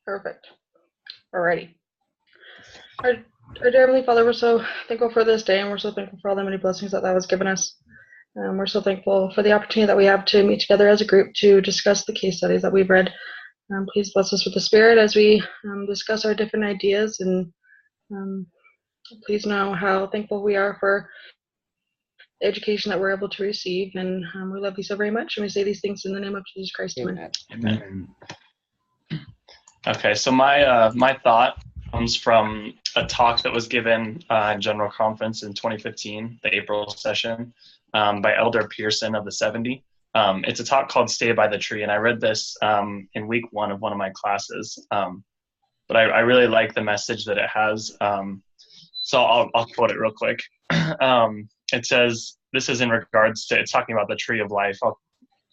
Perfect. Alrighty. Our, our dear Heavenly Father, we're so thankful for this day, and we're so thankful for all the many blessings that was given us. We're so thankful for the opportunity that we have to meet together as a group to discuss the case studies that we've read. Please bless us with the Spirit as we discuss our different ideas, and um, please know how thankful we are for the education that we're able to receive. And we love you so very much, and we say these things in the name of Jesus Christ. Amen. Amen. Okay, so my thought comes from a talk that was given at General Conference in 2015, the April session, by Elder Pearson of the 70. It's a talk called Stay by the Tree, and I read this in week 1 of one of my classes. But I really like the message that it has. So I'll quote it real quick. It says, this is in regards to, it's talking about the tree of life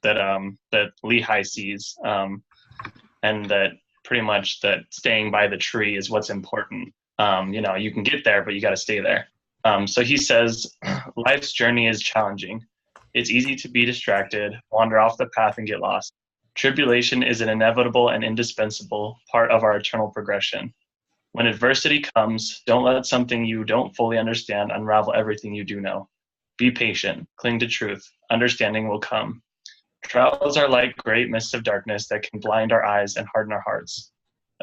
that Lehi sees, and that pretty much that staying by the tree is what's important. You can get there, but you got to stay there. So he says, life's journey is challenging. It's easy to be distracted, wander off the path, and get lost. Tribulation is an inevitable and indispensable part of our eternal progression. When adversity comes, don't let something you don't fully understand unravel everything you do know. Be patient, cling to truth. Understanding will come. Trials are like great mists of darkness that can blind our eyes and harden our hearts.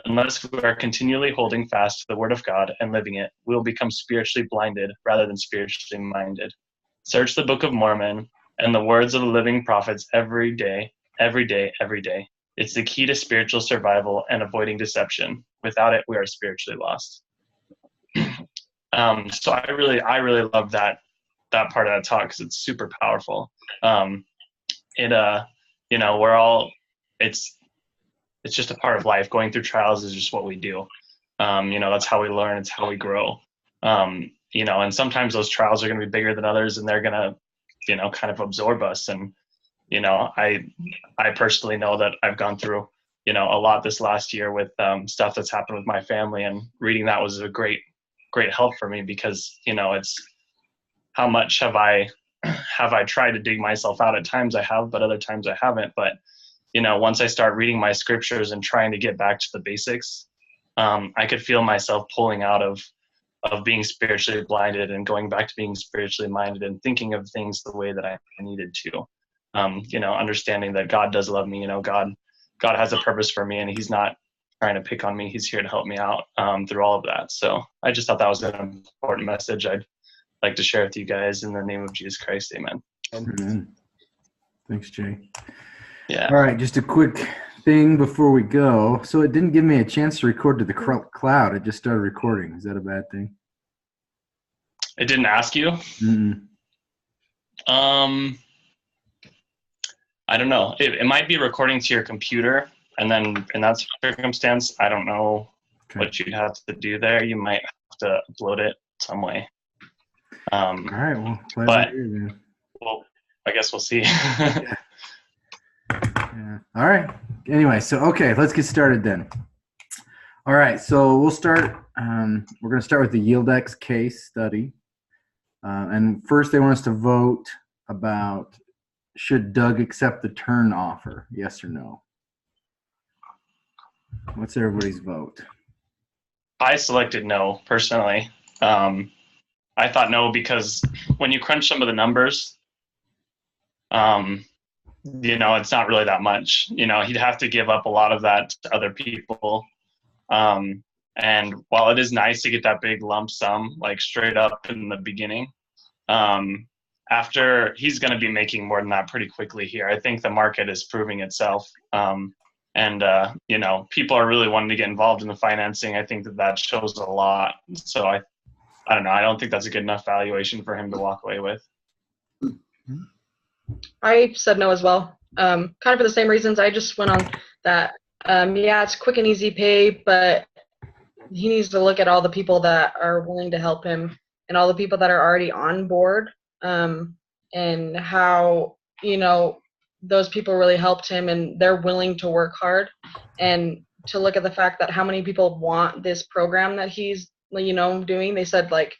Unless we are continually holding fast to the Word of God and living it, we will become spiritually blinded rather than spiritually minded. Search the Book of Mormon and the words of the living prophets every day, every day, every day. It's the key to spiritual survival and avoiding deception. Without it, we are spiritually lost. So I really love that part of that talk because it's super powerful. We're all, it's just a part of life. Going through trials is just what we do. That's how we learn. It's how we grow. And sometimes those trials are going to be bigger than others, and they're going to, kind of absorb us. And, I personally know that I've gone through, a lot this last year with stuff that's happened with my family, and reading that was a great help for me because, it's how much have I tried to dig myself out. At times I have, but other times I haven't. But, once I start reading my scriptures and trying to get back to the basics, I could feel myself pulling out of being spiritually blinded and going back to being spiritually minded and thinking of things the way that I needed to. Understanding that God does love me, God has a purpose for me, and he's not trying to pick on me. He's here to help me out through all of that. So I just thought that was an important message I'd like to share with you guys in the name of Jesus Christ. Amen. Amen. Thanks, Jay. Yeah. All right, just a quick thing before we go. So it didn't give me a chance to record to the cloud. It just started recording. Is that a bad thing? It didn't ask you? Mm-mm. I don't know. It might be recording to your computer, and then in that circumstance, I don't know what you'd have to do there. You might have to upload it some way. All right, well, play but here, then. Well, I guess we'll see. Yeah. All right. Anyway, so okay, let's get started then. All right, so we'll start. We're going to start with the YieldX case study, and first they want us to vote about should Doug accept the turn offer, yes or no. What's everybody's vote? I selected no personally. I thought no because when you crunch some of the numbers, it's not really that much. He'd have to give up a lot of that to other people. And while it is nice to get that big lump sum, like straight up in the beginning, after he's going to be making more than that pretty quickly here. I think the market is proving itself. People are really wanting to get involved in the financing. I think that shows a lot. So I don't know. I don't think that's a good enough valuation for him to walk away with. I said no as well. Kind of for the same reasons. I just went on that. It's quick and easy pay, but he needs to look at all the people that are willing to help him and all the people that are already on board, and how, those people really helped him and they're willing to work hard, and to look at the fact that how many people want this program that he's, doing. They said like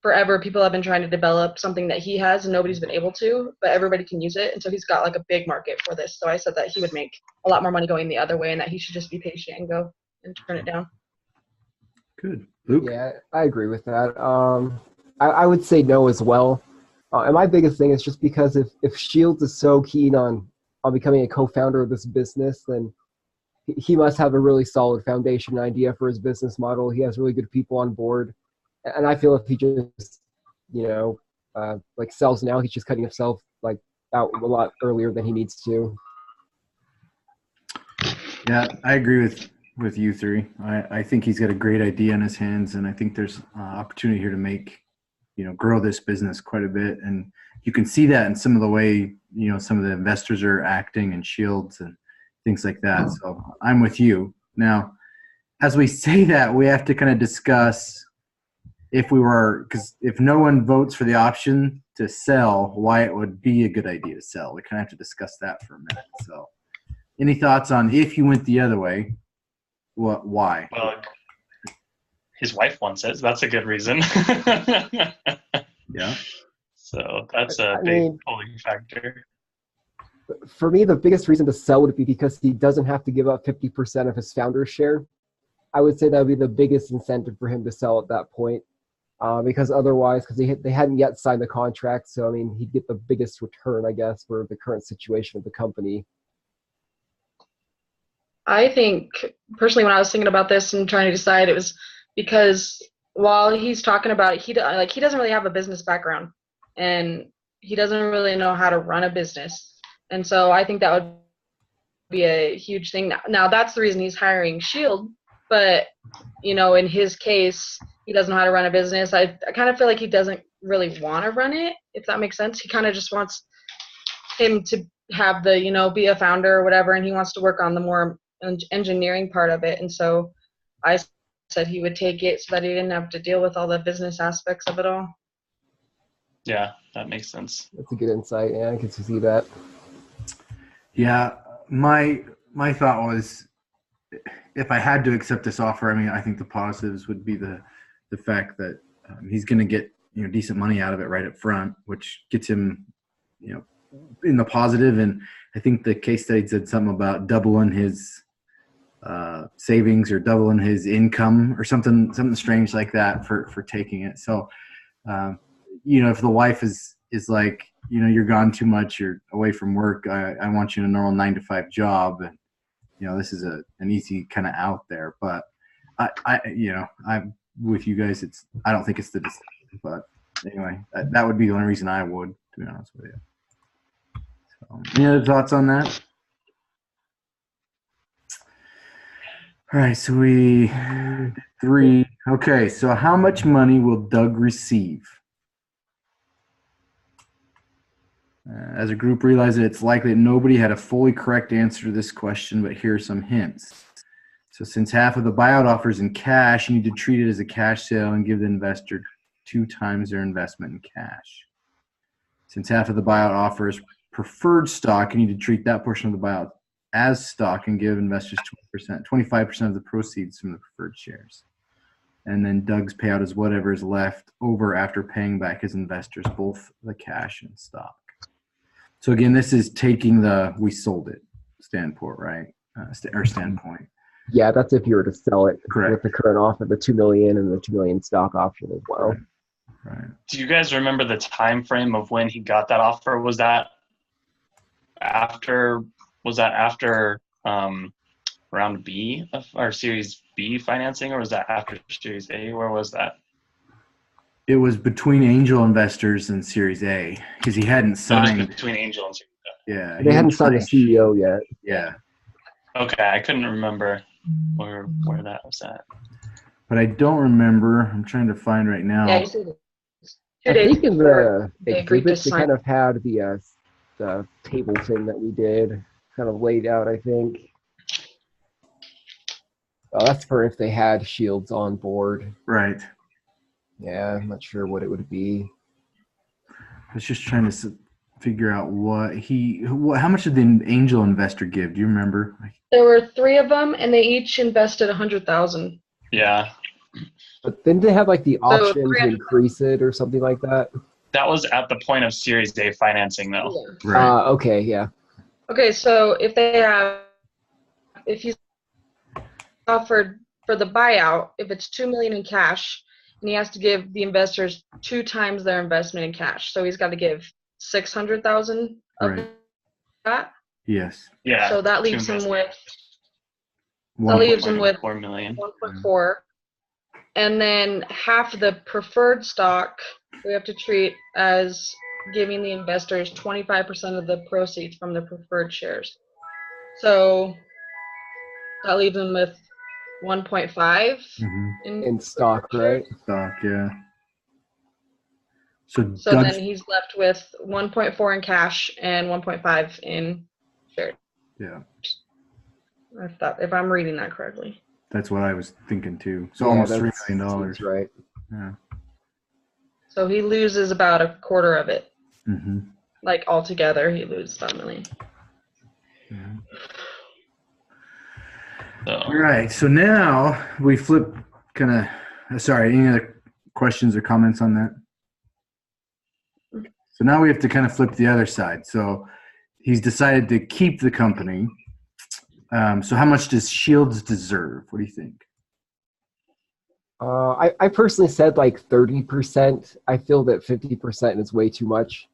forever people have been trying to develop something that he has and nobody's been able to, but everybody can use it. And so he's got like a big market for this. So I said that he would make a lot more money going the other way and that he should just be patient and go and turn it down. Good. Luke? Yeah, I agree with that. I would say no as well. And my biggest thing is just because if Shields is so keen on becoming a co-founder of this business, then he must have a really solid foundation idea for his business model. He has really good people on board. And I feel if he just, like sells now, he's just cutting himself like out a lot earlier than he needs to. Yeah, I agree with you three. I think he's got a great idea in his hands, and I think there's opportunity here to make, grow this business quite a bit. And you can see that in some of the way, some of the investors are acting and Shields and things like that. So I'm with you. Now, as we say that, we have to kind of discuss because if no one votes for the option to sell, why it would be a good idea to sell. We kind of have to discuss that for a minute. So any thoughts on if you went the other way, why? Well, his wife wants it, so that's a good reason. Yeah. So that's a big pulling factor. For me, the biggest reason to sell would be because he doesn't have to give up 50% of his founder's share. I would say that would be the biggest incentive for him to sell at that point. Because otherwise, they hadn't yet signed the contract, so he'd get the biggest return, I guess, for the current situation of the company. I think personally, when I was thinking about this and trying to decide, it was because while he's talking about it, he doesn't really have a business background, and he doesn't really know how to run a business, and so I think that would be a huge thing. Now that's the reason he's hiring Shield, but in his case, he doesn't know how to run a business. I kind of feel like he doesn't really want to run it, if that makes sense. He kind of just wants him to have the be a founder or whatever, and he wants to work on the more engineering part of it. And so I said he would take it so that he didn't have to deal with all the business aspects of it all. Yeah, that makes sense. That's a good insight. Yeah, I can see that. Yeah, my thought was, if I had to accept this offer, I think the positives would be the fact that he's going to get decent money out of it right up front, which gets him in the positive. And I think the case study said something about doubling his savings or doubling his income or something strange like that for taking it. So if the wife is like, you're gone too much, you're away from work, I want you in a normal 9-to-5 job, and this is an easy kind of out there. But I'm with you guys. I don't think it's the decision, but anyway, that would be the only reason I would, to be honest with you. So, any other thoughts on that? All right, so we did 3. Okay, so how much money will Doug receive? As a group, realize that it's likely that nobody had a fully correct answer to this question, but here are some hints. So since half of the buyout offer is in cash, you need to treat it as a cash sale and give the investor 2 times their investment in cash. Since half of the buyout offer is preferred stock, you need to treat that portion of the buyout as stock and give investors 25% of the proceeds from the preferred shares. And then Doug's payout is whatever is left over after paying back his investors, both the cash and stock. So again, this is taking the we sold it standpoint, right? Standpoint. Yeah, that's if you were to sell it. Correct. With the current offer, the $2 million and the $2 million stock option as well. Right. Do you guys remember the time frame of when he got that offer? Was that after round B or Series B financing, or was that after Series A? Where was that? It was between angel investors and Series A because he hadn't signed. It was between angel and Series A. Yeah, They hadn't signed the CEO yet. Yeah, Okay, I couldn't remember where that was at. but I don't remember. I'm trying to find right now. Yeah, you said 2 I days think in before the they agreed to exhibits, they sign. kind of had the table thing that we did kind of laid out, I think. Oh, that's for if they had Shields on board. Right. Yeah, I'm not sure what it would be. I was just trying to figure out how much did the angel investor give? Do you remember? There were 3 of them, and they each invested $100,000. Yeah, But didn't they have like the option to 300. increase it or something like that? that was at the point of Series A financing, though. Right. Okay, yeah. Okay, so if offered for the buyout, if it's $2 million in cash, and he has to give the investors 2 times their investment in cash, so he's got to give 600,000 of Right. that. Yes. Yeah. So that leaves him with that 1. leaves him with 4 million. 1.4, and then half the preferred stock we have to treat as giving the investors 25% of the proceeds from the preferred shares. So that leaves him with 1.5 In stock, right? Stock, yeah. So So Doug's, then he's left with 1.4 in cash and 1.5 in shares. yeah, If I'm reading that correctly. that's what I was thinking too. So Yeah, almost $3 that's- million. seems right. Yeah. So he loses about a quarter of it. Mm-hmm. Like altogether, he loses about $1 million. Yeah. So, All right. So now we flip kind of, sorry, any other questions or comments on that? So now we have to kind of flip the other side. So he's decided to keep the company. So how much does Shields deserve? What do you think? I personally said like 30%. I feel that 50% is way too much,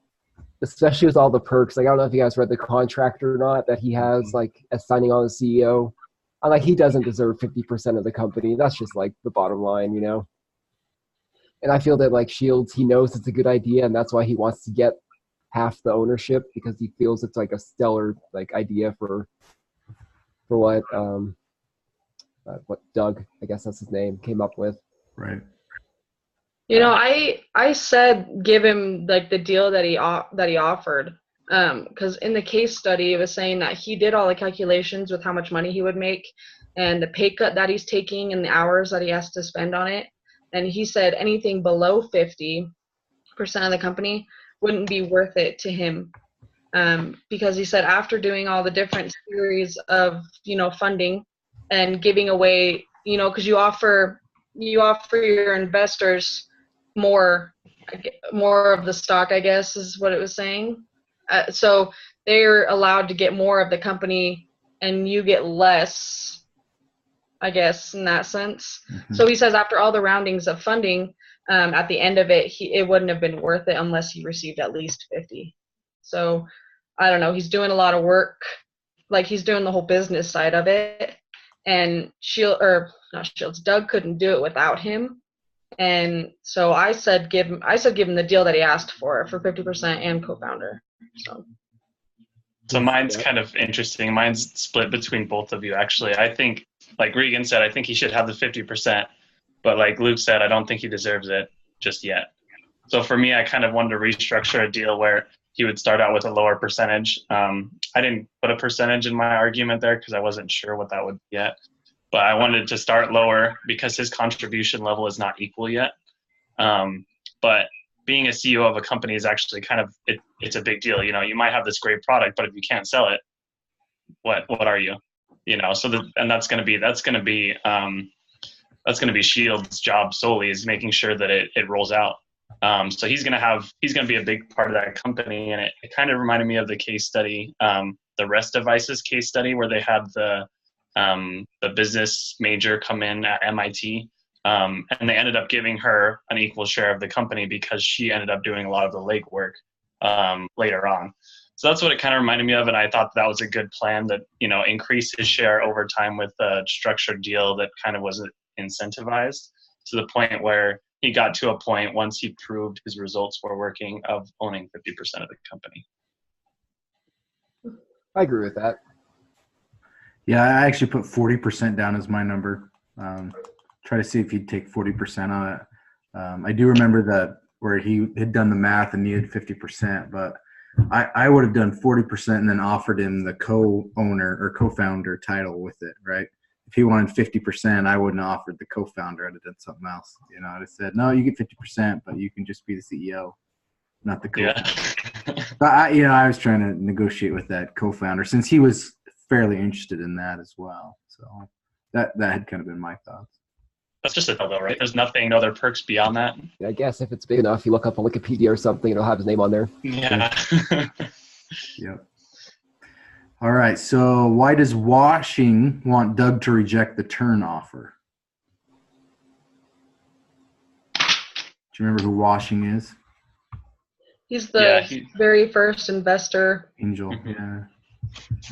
especially with all the perks. Like, I don't know if you guys read the contract or not that he has, like, as signing on as CEO. I'm like, he doesn't deserve 50% of the company. That's just like the bottom line, you know? And I feel that, like, Shields, he knows it's a good idea, and that's why he wants to get half the ownership, because he feels it's like a stellar, like, idea for what Doug, I guess that's his name, came up with. Right. You know, I said give him like the deal that he offered, because in the case study it was saying that he did all the calculations with how much money he would make and the pay cut that he's taking and the hours that he has to spend on it, and he said anything below 50% of the company wouldn't be worth it to him, because he said after doing all the different series of funding and giving away, because you offer your investors more of the stock, I guess is what it was saying. So they're allowed to get more of the company and you get less, I guess, in that sense. Mm-hmm. So he says after all the roundings of funding, at the end of it, it wouldn't have been worth it unless he received at least 50. So I don't know. He's doing a lot of work. Like, he's doing the whole business side of it. And Doug couldn't do it without him. And so I said give him the deal that he asked for 50% and co-founder. So mine's kind of interesting. Mine's split between both of you, actually. I think, like Regan said, I think he should have the 50%. But like Luke said, I don't think he deserves it just yet. So for me, I kind of wanted to restructure a deal where he would start out with a lower percentage. I didn't put a percentage in my argument there because I wasn't sure what that would be yet. But I wanted to start lower because his contribution level is not equal yet. But being a CEO of a company is actually kind of, it's a big deal. You might have this great product, but if you can't sell it, what are you? So that's going to be Shields' job solely, is making sure that it rolls out. So he's going to be a big part of that company. And it kind of reminded me of the case study, the Rest Devices case study, where they had the business major come in at MIT. And they ended up giving her an equal share of the company because she ended up doing a lot of the legwork later on. So that's what it kind of reminded me of. And I thought that was a good plan, that, increase his share over time with a structured deal that kind of wasn't incentivized, to the point where he got to a point, once he proved his results were working, of owning 50% of the company. I agree with that. Yeah, I actually put 40% down as my number. Try to see if he'd take 40% on it. I do remember that where he had done the math and needed 50%, but I would have done 40% and then offered him the co-owner or co-founder title with it, right? If he wanted 50%, I wouldn't have offered the co-founder. I'd have done something else. I'd have said, no, you get 50%, but you can just be the CEO, not the co-founder. Yeah. But I was trying to negotiate with that co-founder, since he was fairly interested in that as well. So that had kind of been my thoughts. That's just a deal, though, right? There's no other perks beyond that. I guess if it's big enough, you look up on Wikipedia or something, it'll have his name on there. Yeah. Yep. All right. So why does Washing want Doug to reject the turn offer? Do you remember who Washing is? He's the Yeah, he- very first investor. Angel. Mhm. Yeah.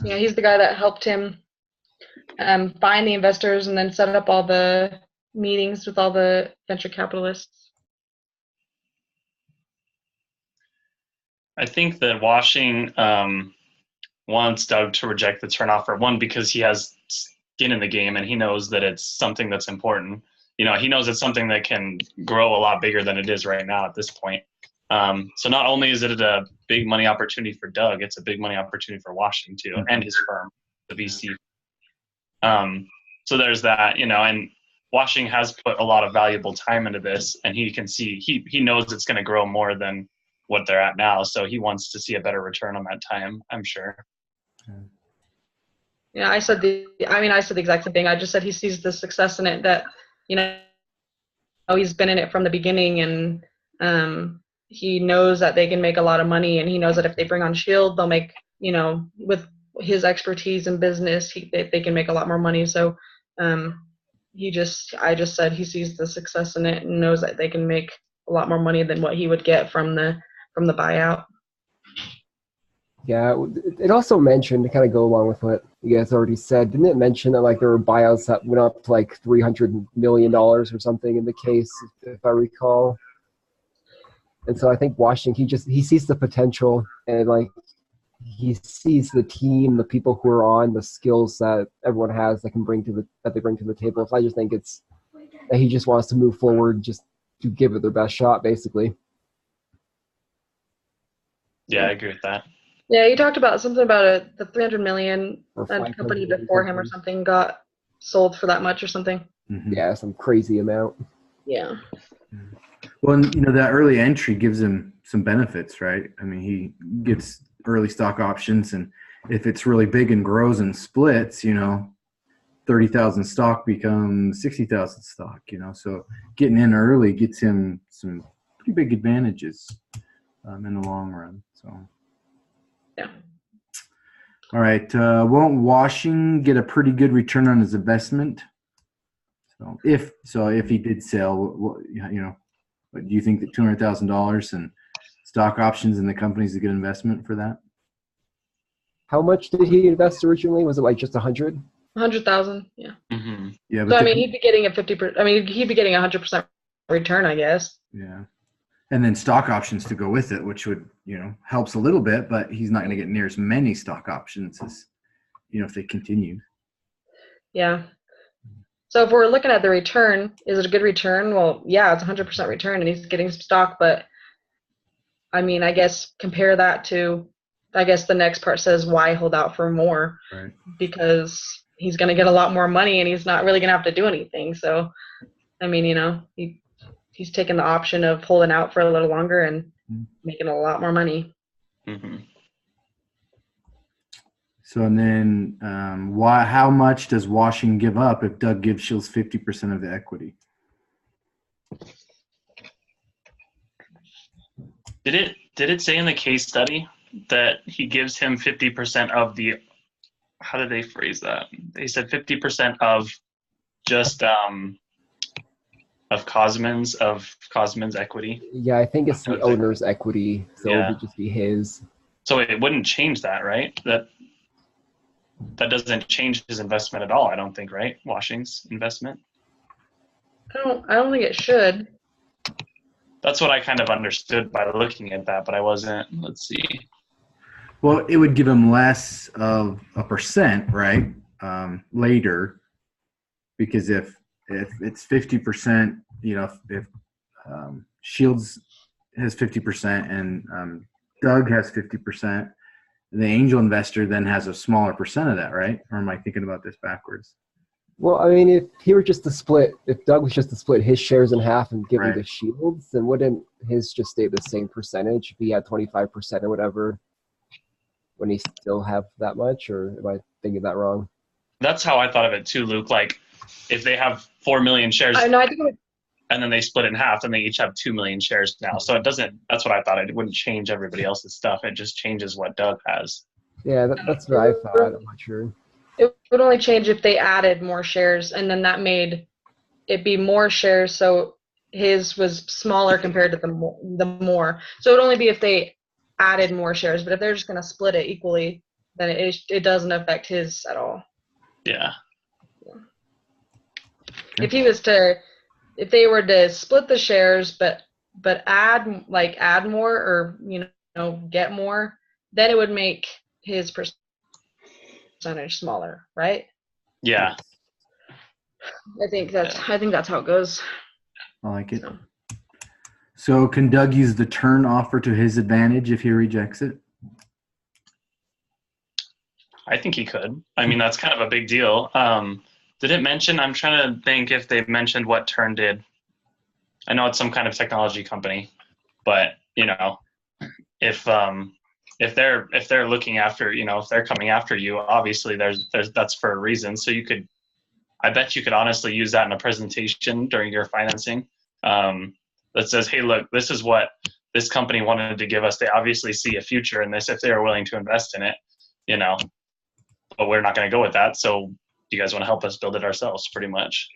Yeah, he's the guy that helped him find the investors and then set up all the meetings with all the venture capitalists. I think that Washing wants Doug to reject the turn offer. One, because he has skin in the game and he knows that it's something that's important. You know, he knows it's something that can grow a lot bigger than it is right now at this point. So not only is it a big money opportunity for Doug, it's a big money opportunity for Washing too, and his firm, the VC. So there's that, you know, and Washing has put a lot of valuable time into this, and he can see he knows it's going to grow more than what they're at now. So he wants to see a better return on that time, I'm sure. Yeah, I said the exact same thing. I just said he sees the success in it, that, you know, he's been in it from the beginning, and he knows that they can make a lot of money, and he knows that if they bring on Shield, they'll make, you know, with his expertise in business, they can make a lot more money. So I just said he sees the success in it and knows that they can make a lot more money than what he would get from the buyout. Yeah, it also mentioned, to kind of go along with what you guys already said, didn't it mention that like there were buyouts that went up to like $300 million or something in the case, if I recall? And so I think Washington, he sees the potential, and like he sees the team, the people who are on, the skills that everyone has that they bring to the table. So I just think it's that he just wants to move forward, just to give it their best shot, basically. Yeah, I agree with that. Yeah, he talked about something about the 300 million, Or a 500 company or before him or something got sold for that much or something. Mhm. Yeah, some crazy amount. Yeah. Well, and, you know, that early entry gives him some benefits, right? I mean, he gets early stock options, and if it's really big and grows and splits, you know, 30,000 stock becomes 60,000 stock, you know. So getting in early gets him some pretty big advantages in the long run. So. Yeah. All right. Won't Washing get a pretty good return on his investment? So if he did sell, you know, do you think that $200,000 in stock options in the company is a good investment for that? How much did he invest originally? Was it like just 100? 100,000. Yeah. Mm-hmm. Yeah, but So I mean, he'd be getting a 50%. I mean, he'd be getting 100% return, I guess. yeah, and then stock options to go with it, which would, you know, helps a little bit, but he's not going to get near as many stock options as, you know, if they continue. Yeah. So if we're looking at the return, is it a good return? Well, yeah, it's 100% return, and he's getting some stock. But I mean, I guess compare that to, I guess the next part says why hold out for more, Right. because he's going to get a lot more money, and he's not really going to have to do anything. So, I mean, you know, he's taking the option of holding out for a little longer and making a lot more money. Mm-hmm. So and then how much does Washing give up if Doug gives Shields 50% of the equity? Did it say in the case study that he gives him 50% of the? How did they phrase that? They said 50% of just of Cosman's equity. Yeah, I think it's the owner's equity, so Yeah. it would just be his. So it wouldn't change that, right? That doesn't change his investment at all, I don't think, right? Washing's investment. I don't think it should. That's what I kind of understood by looking at that, but I wasn't. Let's see. Well, it would give him less of a percent, right? Later, because if it's 50%, you know, if Shields has 50% and Doug has 50%, the angel investor then has a smaller percent of that, right? Or am I thinking about this backwards? Well, I mean, if Doug was just to split his shares in half and give Right. him the Shields, then wouldn't his just stay the same percentage if he had 25% or whatever? When he still have that much, or am I thinking that wrong? That's how I thought of it too, Luke. Like, if they have 4 million shares I know. I think and then they split it in half, then they each have 2 million shares now. So it doesn't. That's what I thought. It wouldn't change everybody else's stuff. It just changes what Doug has. Yeah, that's what I thought. I'm not sure. It would only change if they added more shares, and then that made it be more shares, so his was smaller compared to the more. So it would only be if they added more shares, but if they're just going to split it equally, then it doesn't affect his at all. Yeah. If he was to, if they were to split the shares, but add more, or get more, then it would make his percentage smaller, right? Yeah. I think that's how it goes. I like it. So can Doug use the turn offer to his advantage if he rejects it? I think he could. I mean, that's kind of a big deal. Did it mention? I'm trying to think if they mentioned what Turn did. I know it's some kind of technology company, but if they're looking after, if they're coming after you, obviously there's that's for a reason. So I bet you could honestly use that in a presentation during your financing that says, hey, look, this is what this company wanted to give us. They obviously see a future in this if they are willing to invest in it, but we're not going to go with that. So you guys want to help us build it ourselves, pretty much.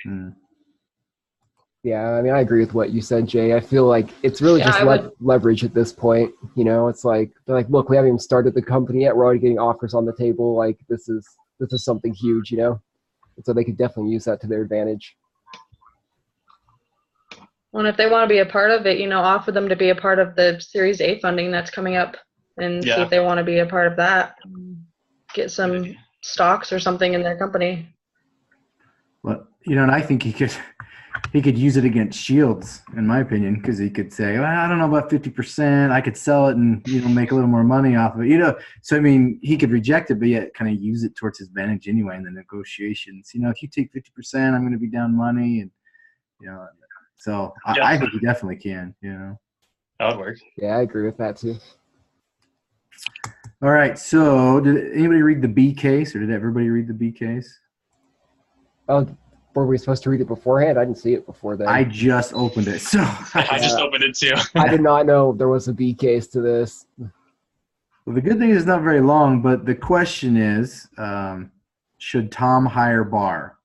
Yeah, I mean, I agree with what you said, Jay. I feel like it's really just leverage at this point. It's like they're like, look, we haven't even started the company yet. We're already getting offers on the table. Like this is something huge, And so they could definitely use that to their advantage. Well, and if they want to be a part of it, offer them to be a part of the Series A funding that's coming up, and see if they want to be a part of that. Get some stocks or something in their company. Well, and I think he could use it against Shields, in my opinion, because he could say, well, I don't know about 50%. I could sell it and make a little more money off of it. So I mean, he could reject it, but yet kind of use it towards his advantage anyway in the negotiations. If you take 50%, I'm going to be down money, and so I think he definitely can. That would work. Yeah, I agree with that too. All right. So did anybody read the B case, or did everybody read the B case? Oh, were we supposed to read it beforehand? I didn't see it before then. I just opened it. So I just opened it too. I did not know there was a B case to this. Well, the good thing is it's not very long, but the question is, should Tom hire Barr?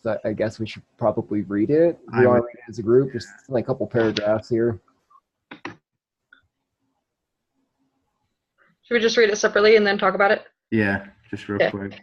So I guess we should probably read it. We want to read it as a group, just like a couple paragraphs here. Should we just read it separately and then talk about it? Yeah, just real quick.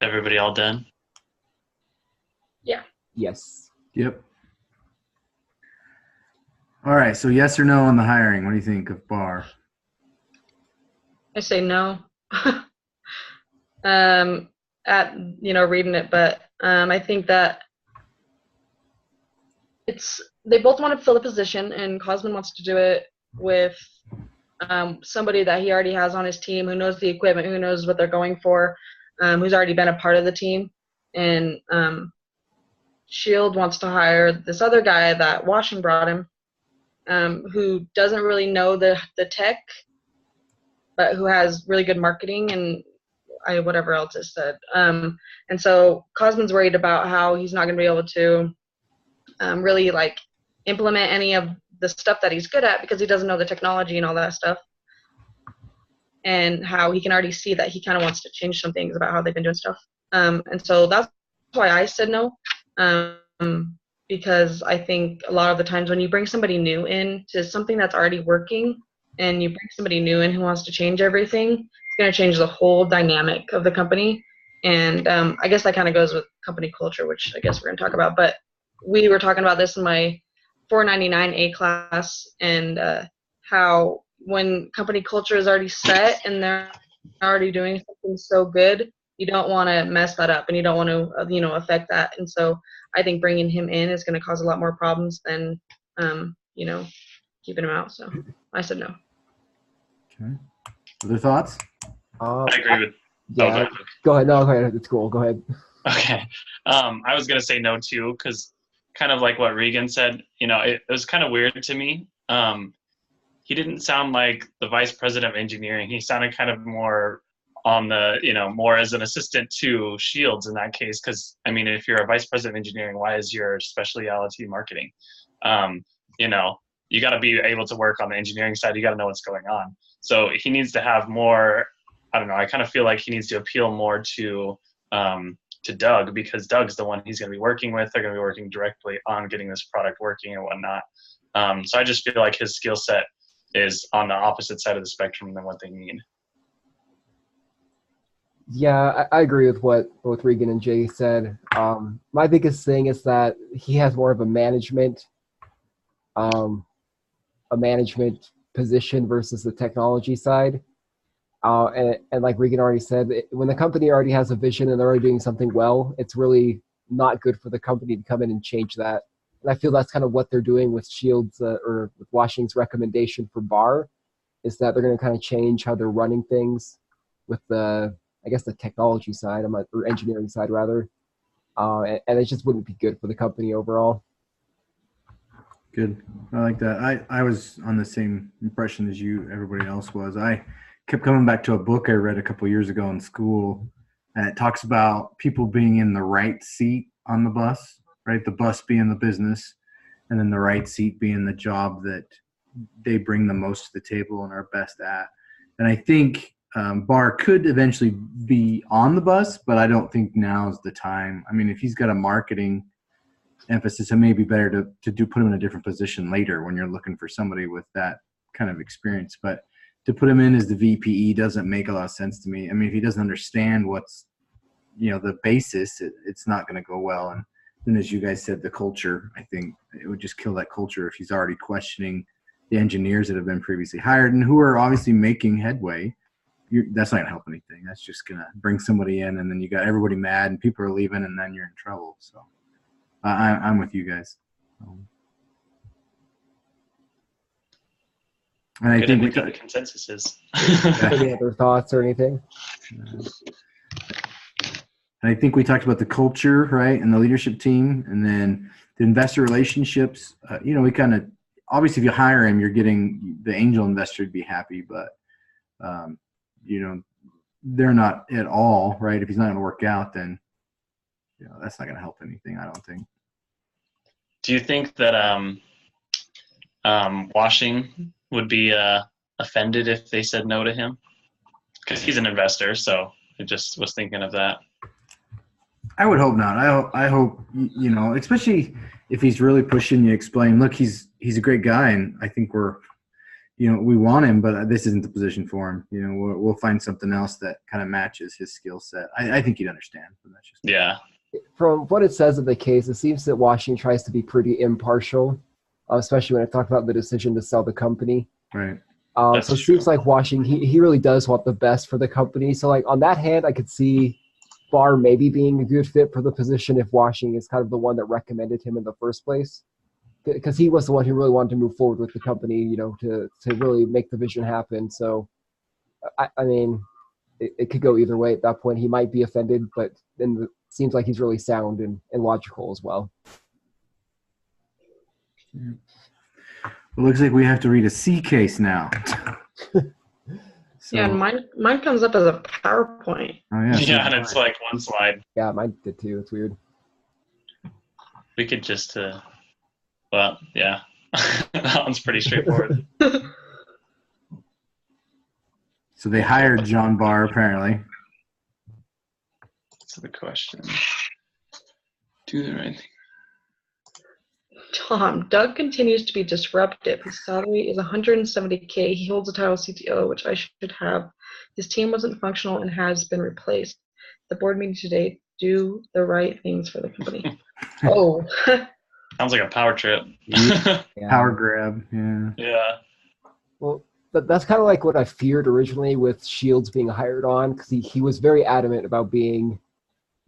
Everybody all done? Yes. Yep. All right. So yes or no on the hiring? What do you think of Barr? I say no. At reading it, but I think that they both want to fill the position, and Cosman wants to do it with somebody that he already has on his team, who knows the equipment, who knows what they're going for, who's already been a part of the team, and Shield wants to hire this other guy that Washington brought him, who doesn't really know the tech, but who has really good marketing and whatever else is said. And so Cosman's worried about how he's not going to be able to really like implement any of the stuff that he's good at because he doesn't know the technology and all that stuff. And how he can already see that he kind of wants to change some things about how they've been doing stuff. And so that's why I said no. Because I think a lot of the times when you bring somebody new in to something that's already working and you bring somebody new in who wants to change everything, it's going to change the whole dynamic of the company. And I guess that kind of goes with company culture, which I guess we're going to talk about. But we were talking about this in my 499A class, and how when company culture is already set and they're already doing something so good, you don't want to mess that up and you don't want to, affect that. And so I think bringing him in is going to cause a lot more problems than, keeping him out. So I said no. Okay. Other thoughts? I agree with. Yeah. Go ahead. No, go ahead. It's cool. Go ahead. Okay. I was going to say no too, because kind of like what Regan said, it was kind of weird to me. He didn't sound like the vice president of engineering. He sounded kind of more on the, more as an assistant to Shields in that case. Because, if you're a vice president of engineering, why is your specialty marketing? You got to be able to work on the engineering side. You got to know what's going on. So he needs to have more, I don't know, I kind of feel like he needs to appeal more to Doug, because Doug's the one he's going to be working with. They're going to be working directly on getting this product working and whatnot. So I just feel like his skill set is on the opposite side of the spectrum than what they need. Yeah, I agree with what both Regan and Jay said. My biggest thing is that he has more of a management position versus the technology side. And like Regan already said, when the company already has a vision and they're already doing something well, it's really not good for the company to come in and change that. And I feel that's kind of what they're doing with Shields or with Washington's recommendation for Barr, is that they're going to kind of change how they're running things with the technology side, or engineering side rather. And it just wouldn't be good for the company overall. Good. I like that. I was on the same impression as everybody else was. I kept coming back to a book I read a couple years ago in school, and it talks about people being in the right seat on the bus, right? The bus being the business, and then the right seat being the job that they bring the most to the table and are best at. And I think Barr could eventually be on the bus, but I don't think now's the time. If he's got a marketing emphasis, it may be better to put him in a different position later when you're looking for somebody with that kind of experience. But to put him in as the VPE doesn't make a lot of sense to me. If he doesn't understand what's, the basis, it's not going to go well. And then, as you guys said, the culture, I think it would just kill that culture if he's already questioning the engineers that have been previously hired and who are obviously making headway. That's not going to help anything. That's just going to bring somebody in, and then you got everybody mad and people are leaving, and then you're in trouble. So I'm with you guys. And I think the consensus is. Any other thoughts or anything? And I think we talked about the culture, right, and the leadership team, and then the investor relationships. We kind of obviously, if you hire him, you're getting the angel investor to be happy, but they're not at all, right? If he's not going to work out, then that's not going to help anything, I don't think. Do you think that Washing would be offended if they said no to him? Because he's an investor, so I just was thinking of that. I would hope not. I hope, especially if he's really pushing you, explain, look, he's a great guy, and I think we want him, but this isn't the position for him. We'll find something else that kind of matches his skill set. I think he'd understand. But that's just yeah. From what it says in the case, it seems that Washington tries to be pretty impartial, especially when I talk about the decision to sell the company. Right. So it seems like Washington, he really does want the best for the company. So like on that hand, I could see Barr maybe being a good fit for the position if Washington is kind of the one that recommended him in the first place. Because he was the one who really wanted to move forward with the company, to really make the vision happen. So, I mean, it could go either way at that point. He might be offended, but then it seems like he's really sound and logical as well. It looks like we have to read a C case now. Yeah, and mine comes up as a PowerPoint. Oh, yeah. Yeah, and it's like one slide. Yeah, mine did too. It's weird. We could just, well, yeah, that one's pretty straightforward. So they hired John Barr, apparently. That's the question. Do the right thing. Tom, Doug continues to be disruptive. His salary is $170K. He holds the title CTO, which I should have. His team wasn't functional and has been replaced. The board meeting today, do the right things for the company. Oh. Sounds like a power trip. Yeah. Power grab, yeah. Yeah. Well, but that's kind of like what I feared originally with Shields being hired on, because he was very adamant about being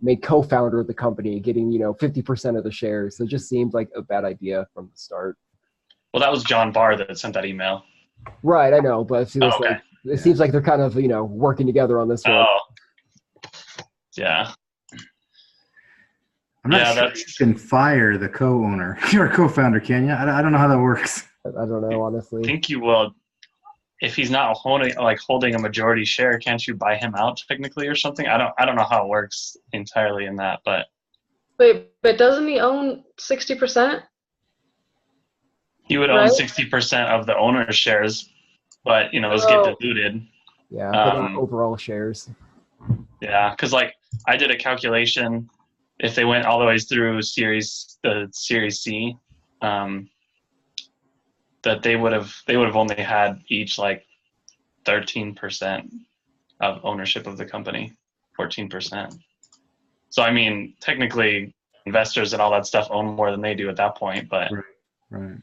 made co-founder of the company, getting 50% of the shares. So it just seemed like a bad idea from the start. Well, that was John Barr that sent that email. Right, I know, but it seems okay. like seems like they're kind of working together on this one. Oh. Yeah. I'm not sure you can fire the co-owner or co-founder, can you? I don't know how that works. I don't know, honestly. I think you will. If he's not holding a majority share, can't you buy him out technically or something? I don't know how it works entirely in that, but Wait, but doesn't he own 60%? he would own 60% of the owner's shares, but those get diluted. Yeah, but not overall shares. Yeah, because I did a calculation. If they went all the way through the Series C, that they would have only had each 13% of ownership of the company, 14%. So I mean, technically, investors and all that stuff own more than they do at that point. But right.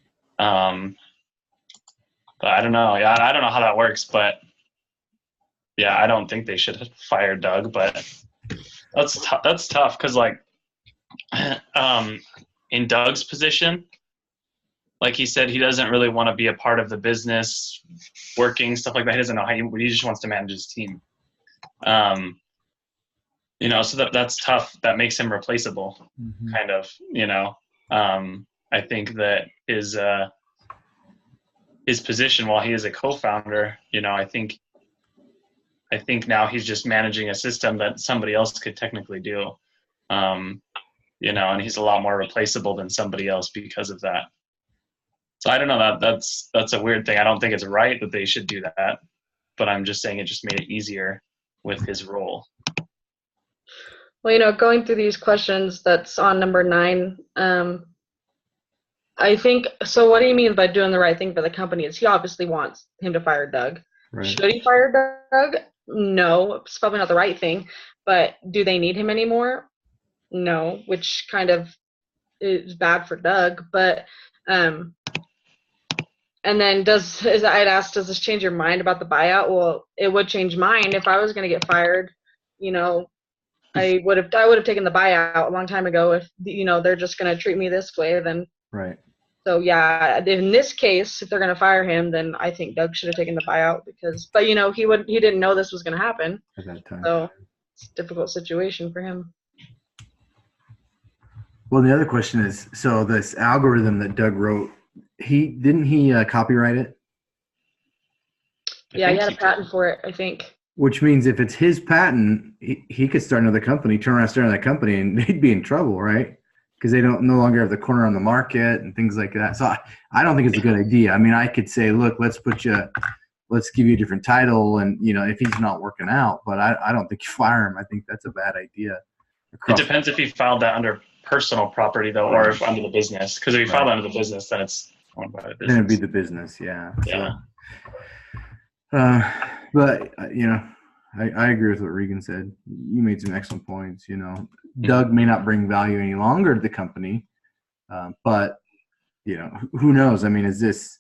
But I don't know. Yeah, I don't know how that works. But yeah, I don't think they should fire Doug. But that's tough because in Doug's position, like he said, he doesn't really want to be a part of the business, working, stuff like that. He doesn't know how he just wants to manage his team. So that's tough. That makes him replaceable, kind of, I think that his position while he is a co-founder, I think now he's just managing a system that somebody else could technically do, and he's a lot more replaceable than somebody else because of that. So I don't know, that's a weird thing. I don't think it's right that they should do that, but I'm just saying it just made it easier with his role. Well, going through these questions, that's on number 9. I think, so what do you mean by doing the right thing for the company? Is he obviously wants him to fire Doug. Right. Should he fire Doug? No, it's probably not the right thing. But do they need him anymore? No, which kind of is bad for Doug. But and then I'd asked, does this change your mind about the buyout? Well, it would change mine if I was going to get fired. I would have taken the buyout a long time ago. If they're just going to treat me this way, then right. So yeah, in this case, if they're going to fire him, then I think Doug should have taken the buyout he didn't know this was going to happen. At that time. So it's a difficult situation for him. Well, the other question is, so this algorithm that Doug wrote, he copyright it? I Yeah, he think had a he patent for it, I think. Which means if it's his patent, he could start another company, turn around, start another company, and he'd be in trouble, right? Because they don't no longer have the corner on the market and things like that. So I don't think it's a good idea. I mean, I could say, look, let's give you a different title, and if he's not working out, but I don't think you fire him. I think that's a bad idea. It depends if he filed that under personal property though, or if under the business. Because if he filed under the business, then it's owned by the business. Then it'd be the business, yeah. Yeah. So, but I agree with what Regan said. You made some excellent points. Doug may not bring value any longer to the company, but who knows? I mean, is this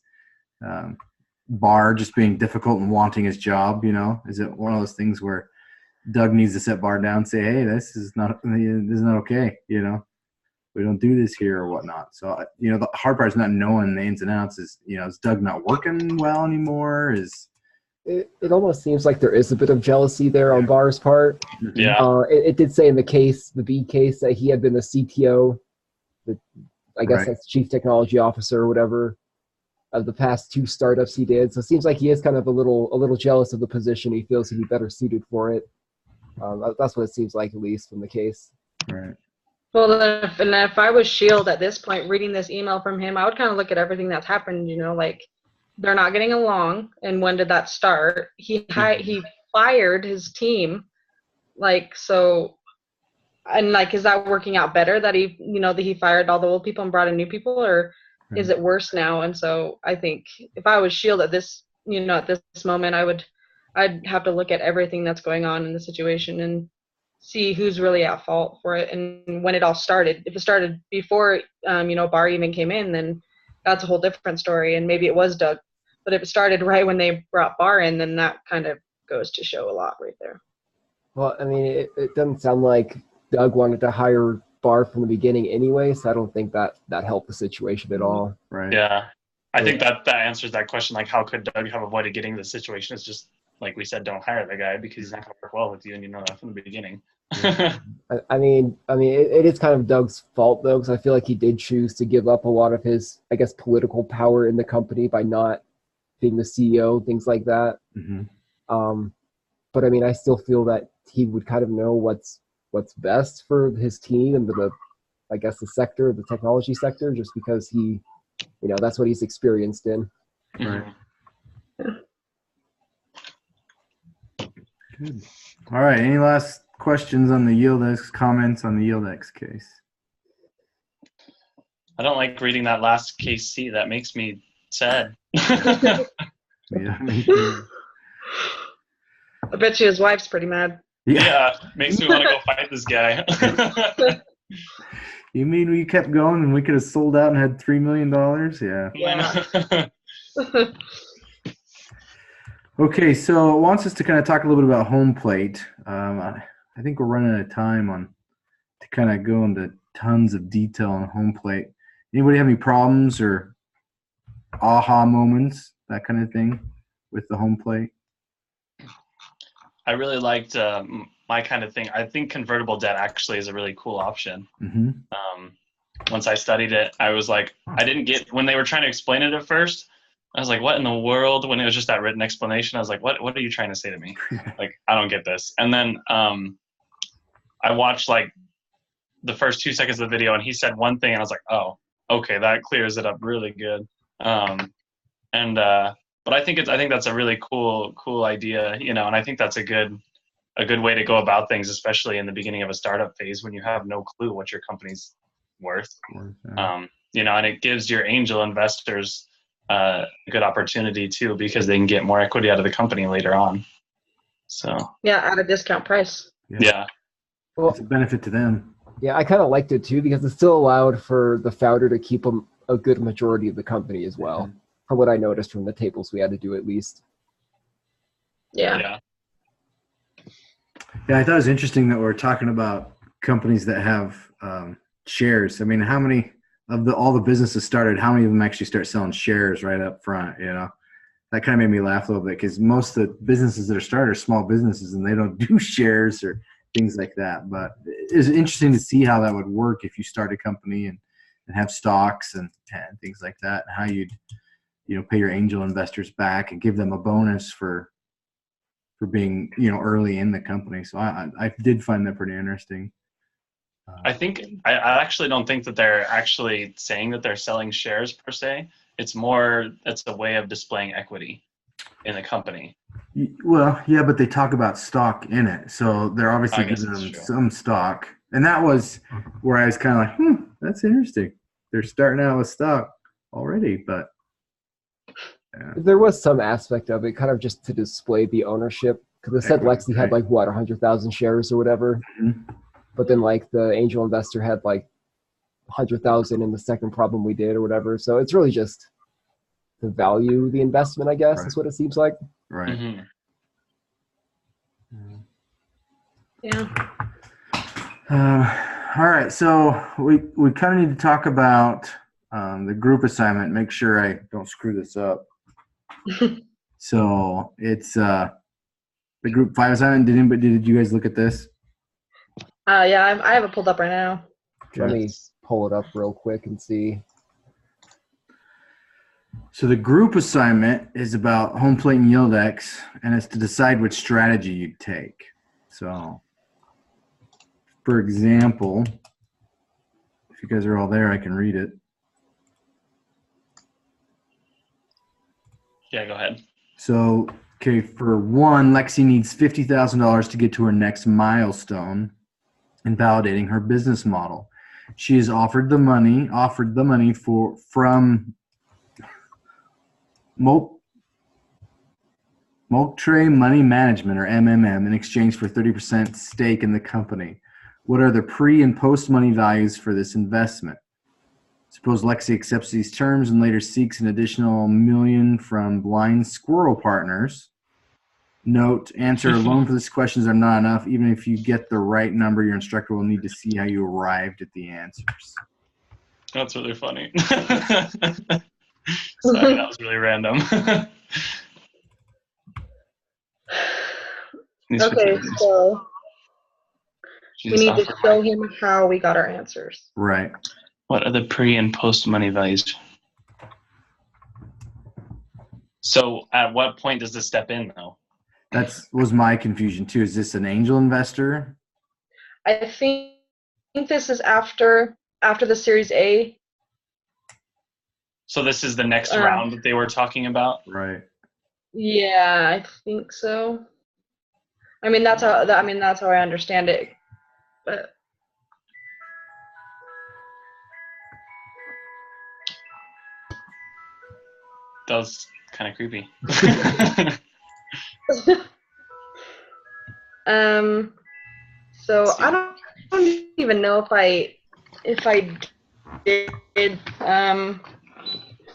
Barr just being difficult and wanting his job? Is it one of those things where Doug needs to set Barr down and say, hey, this is not okay. We don't do this here or whatnot. So, the hard part is not knowing the ins and outs. Is Doug not working well anymore? It almost seems like there is a bit of jealousy there on Barr's part. Yeah. It did say in the B case, that he had been the CTO, I guess that's Chief Technology Officer or whatever, of the past 2 startups he did. So it seems like he is kind of a little jealous of the position. He feels he'd be better suited for it. That's what it seems like, at least from the case. Right. Well, then if I was Shield at this point, reading this email from him, I would kind of look at everything that's happened. Like they're not getting along, and when did that start? He fired his team, so, and is that working out better that he fired all the old people and brought in new people, or is it worse now? And so I think if I was Shield at this at this moment, I'd have to look at everything that's going on in the situation and see who's really at fault for it and when it all started. If it started before, Barr even came in, then that's a whole different story, and maybe it was Doug. But if it started right when they brought Barr in, then that kind of goes to show a lot right there. Well, I mean, it doesn't sound like Doug wanted to hire Barr from the beginning anyway, so I don't think that helped the situation at all. Right. Yeah. I think that answers that question. Like, how could Doug have avoided getting the situation? It's just, like we said, don't hire the guy because he's not going to work well with you, and you know that from the beginning. I mean, it is kind of Doug's fault, though, because I feel like he did choose to give up a lot of his, I guess, political power in the company by not being the CEO, things like that. Mm-hmm. But I mean, I still feel that he would kind of know what's best for his team and the technology sector, just because he, that's what he's experienced in. Right. Good. All right. Any last questions on the YieldX, comments on the YieldX case? I don't like reading that last case C. That makes me sad. Yeah, me too. I bet you his wife's pretty mad. Yeah, makes me want to go fight this guy. You mean we kept going and we could have sold out and had $3 million? Yeah. Okay, so it wants us to kind of talk a little bit about home plate. I think we're running out of time to kind of go into tons of detail on home plate. Anybody have any problems or aha moments, that kind of thing, with the home plate? I really liked my kind of thing. I think convertible debt actually is a really cool option. Mm-hmm. Once I studied it, I was like, I didn't get, when they were trying to explain it at first, I was like, what in the world? When it was just that written explanation, I was like, what are you trying to say to me? Like, I don't get this. And then I watched like the first 2 seconds of the video, and he said one thing, and I was like, oh, okay, that clears it up really good. But I think that's a really cool idea, and I think that's a good way to go about things, especially in the beginning of a startup phase when you have no clue what your company's worth. And it gives your angel investors a good opportunity too, because they can get more equity out of the company later on. So yeah, at a discount price. Yeah. Well, it's a benefit to them. Yeah, I kind of liked it too, because it still allowed for the founder to keep a good majority of the company as well. Mm-hmm. From what I noticed from the tables we had to do, at least. Yeah. Yeah, I thought it was interesting that we're talking about companies that have shares. I mean, how many of all the businesses started, how many of them actually start selling shares right up front? That kind of made me laugh a little bit, because most of the businesses that are started are small businesses, and they don't do shares or things like that. But it's interesting to see how that would work if you start a company and have stocks and things like that, and how you'd pay your angel investors back and give them a bonus for being early in the company. So I did find that pretty interesting. I think I actually don't think that they're actually saying that they're selling shares per se. It's a way of displaying equity in the company. Well, yeah, but they talk about stock in it, so they're obviously giving them some stock, and that was where I was kind of like, that's interesting. They're starting out with stock already, but yeah. There was some aspect of it, kind of just to display the ownership, because it said Lexi had like 100,000 shares or whatever, but then like the angel investor had like 100,000 in the second problem we did or whatever. So it's really just to value the investment, I guess, is what it seems like. Right. Yeah. All right, so we kind of need to talk about the group assignment. Make sure I don't screw this up. So it's the group 5 assignment. Did you guys look at this? Yeah, I have it pulled up right now. Let me pull it up real quick and see. So the group assignment is about home plate and Yieldex, and it's to decide which strategy you'd take. So, for example, if you guys are all there, I can read it. Yeah, go ahead. So, okay, for one, Lexi needs $50,000 to get to her next milestone in validating her business model. She is offered the money from Moultrie Money Management, or MMM, in exchange for 30% stake in the company. What are the pre- and post-money values for this investment? Suppose Lexi accepts these terms and later seeks an additional $1 million from Blind Squirrel Partners. Note, answer alone for these questions are not enough. Even if you get the right number, your instructor will need to see how you arrived at the answers. That's really funny. Sorry, that was really random. Okay, so we need to show him how we got our answers. Right. What are the pre and post money values? So at what point does this step in, though? That was my confusion too. Is this an angel investor? I think this is after the Series A. So this is the next round that they were talking about? Right. Yeah, I think so. I mean, that's how I understand it. But that was kind of creepy. So I don't even know if I did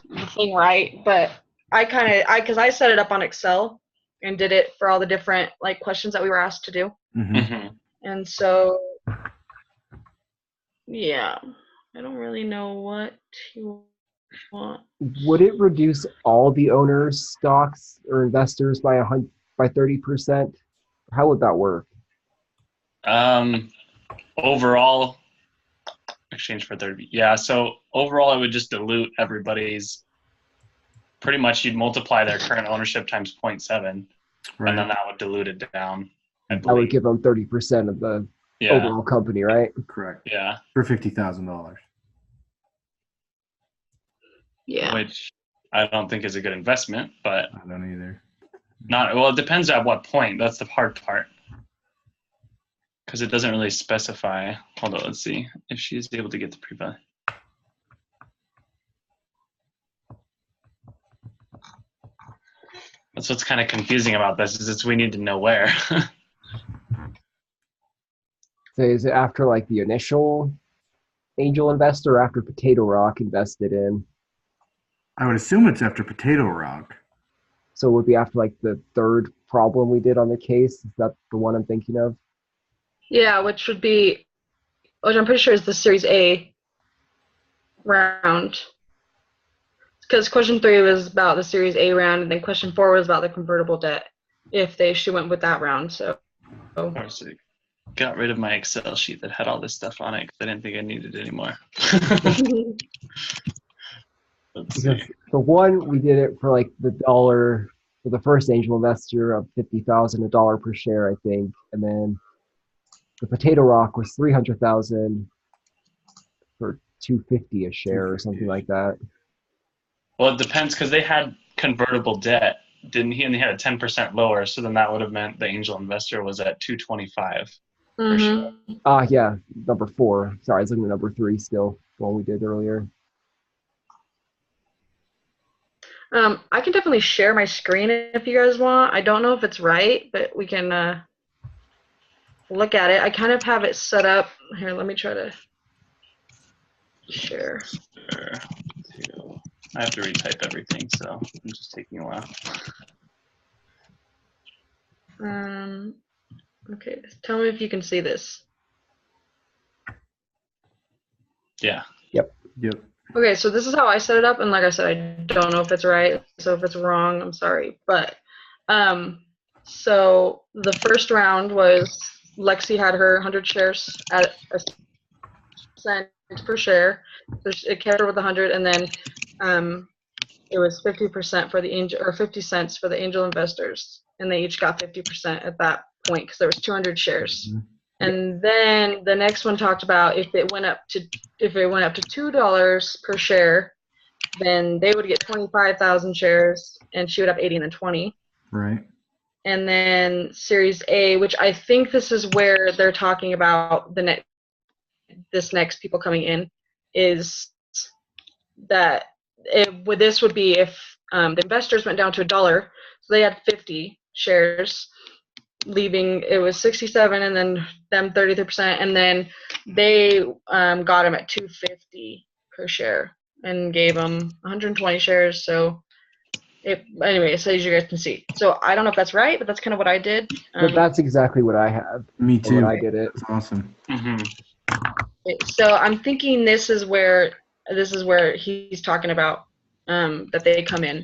the thing right, but because I set it up on Excel and did it for all the different like questions that we were asked to do. Mm-hmm. And so yeah, I don't really know what you want. Would it reduce all the owners' stocks or investors by 30%? How would that work? Overall, exchange for 30. Yeah, so overall, I would just dilute everybody's. Pretty much, you'd multiply their current ownership times 0.7, right, and then that would dilute it down. I would give them 30% of the overall company, right? Correct. Yeah. For $50,000. Yeah. Which I don't think is a good investment, but I don't either. Well, it depends at what point. That's the hard part. Because it doesn't really specify. Hold on, let's see if she's able to get the pre-value. That's what's kind of confusing about this is we need to know where. So is it after like the initial angel investor or after Potato Rock invested in? I would assume it's after Potato Rock. So it would be after like the third problem we did on the case. Is that the one I'm thinking of? Yeah, which I'm pretty sure is the Series A round. Because question 3 was about the Series A round, and then question 4 was about the convertible debt, if she went with that round. So got rid of my Excel sheet that had all this stuff on it because I didn't think I needed it anymore. Let's see. Because the one we did it for like the dollar for the first angel investor of 50,000, $1 per share, I think, and then the Potato Rock was 300,000 for 250 a share or something like that. Well, it depends because they had convertible debt, didn't he? And they had a 10% lower, so then that would have meant the angel investor was at 225 per share. Yeah, number 4. Sorry, I was looking at number 3 still, the one we did earlier. I can definitely share my screen if you guys want. I don't know if it's right, but we can look at it. I kind of have it set up. Here, let me try to share. I have to retype everything, so it's just taking a while. Okay, tell me if you can see this. Yeah. Yep. Okay, so this is how I set it up, and like I said, I don't know if it's right, so if it's wrong, I'm sorry. But, so the first round was Lexi had her 100 shares at a cent per share. So it kept her with 100, and then it was 50% for the angel, or 50 cents for the angel investors, and they each got 50% at that point because there was 200 shares. Mm-hmm. And then the next one talked about if it went up to $2 per share, then they would get 25,000 shares, and she would have 80 and then 20. Right. And then Series A, which I think this is where they're talking about this next people coming in, is that this would be if the investors went down to $1, so they had 50 shares. Leaving it was 67, and then them 33%, and then they got them at 250 per share and gave them 120 shares. So anyway, so as you guys can see, so I don't know if that's right, but that's kind of what I did. But that's exactly what I have. Me too. When I did it. That's awesome. So I'm thinking this is where he's talking about that they come in.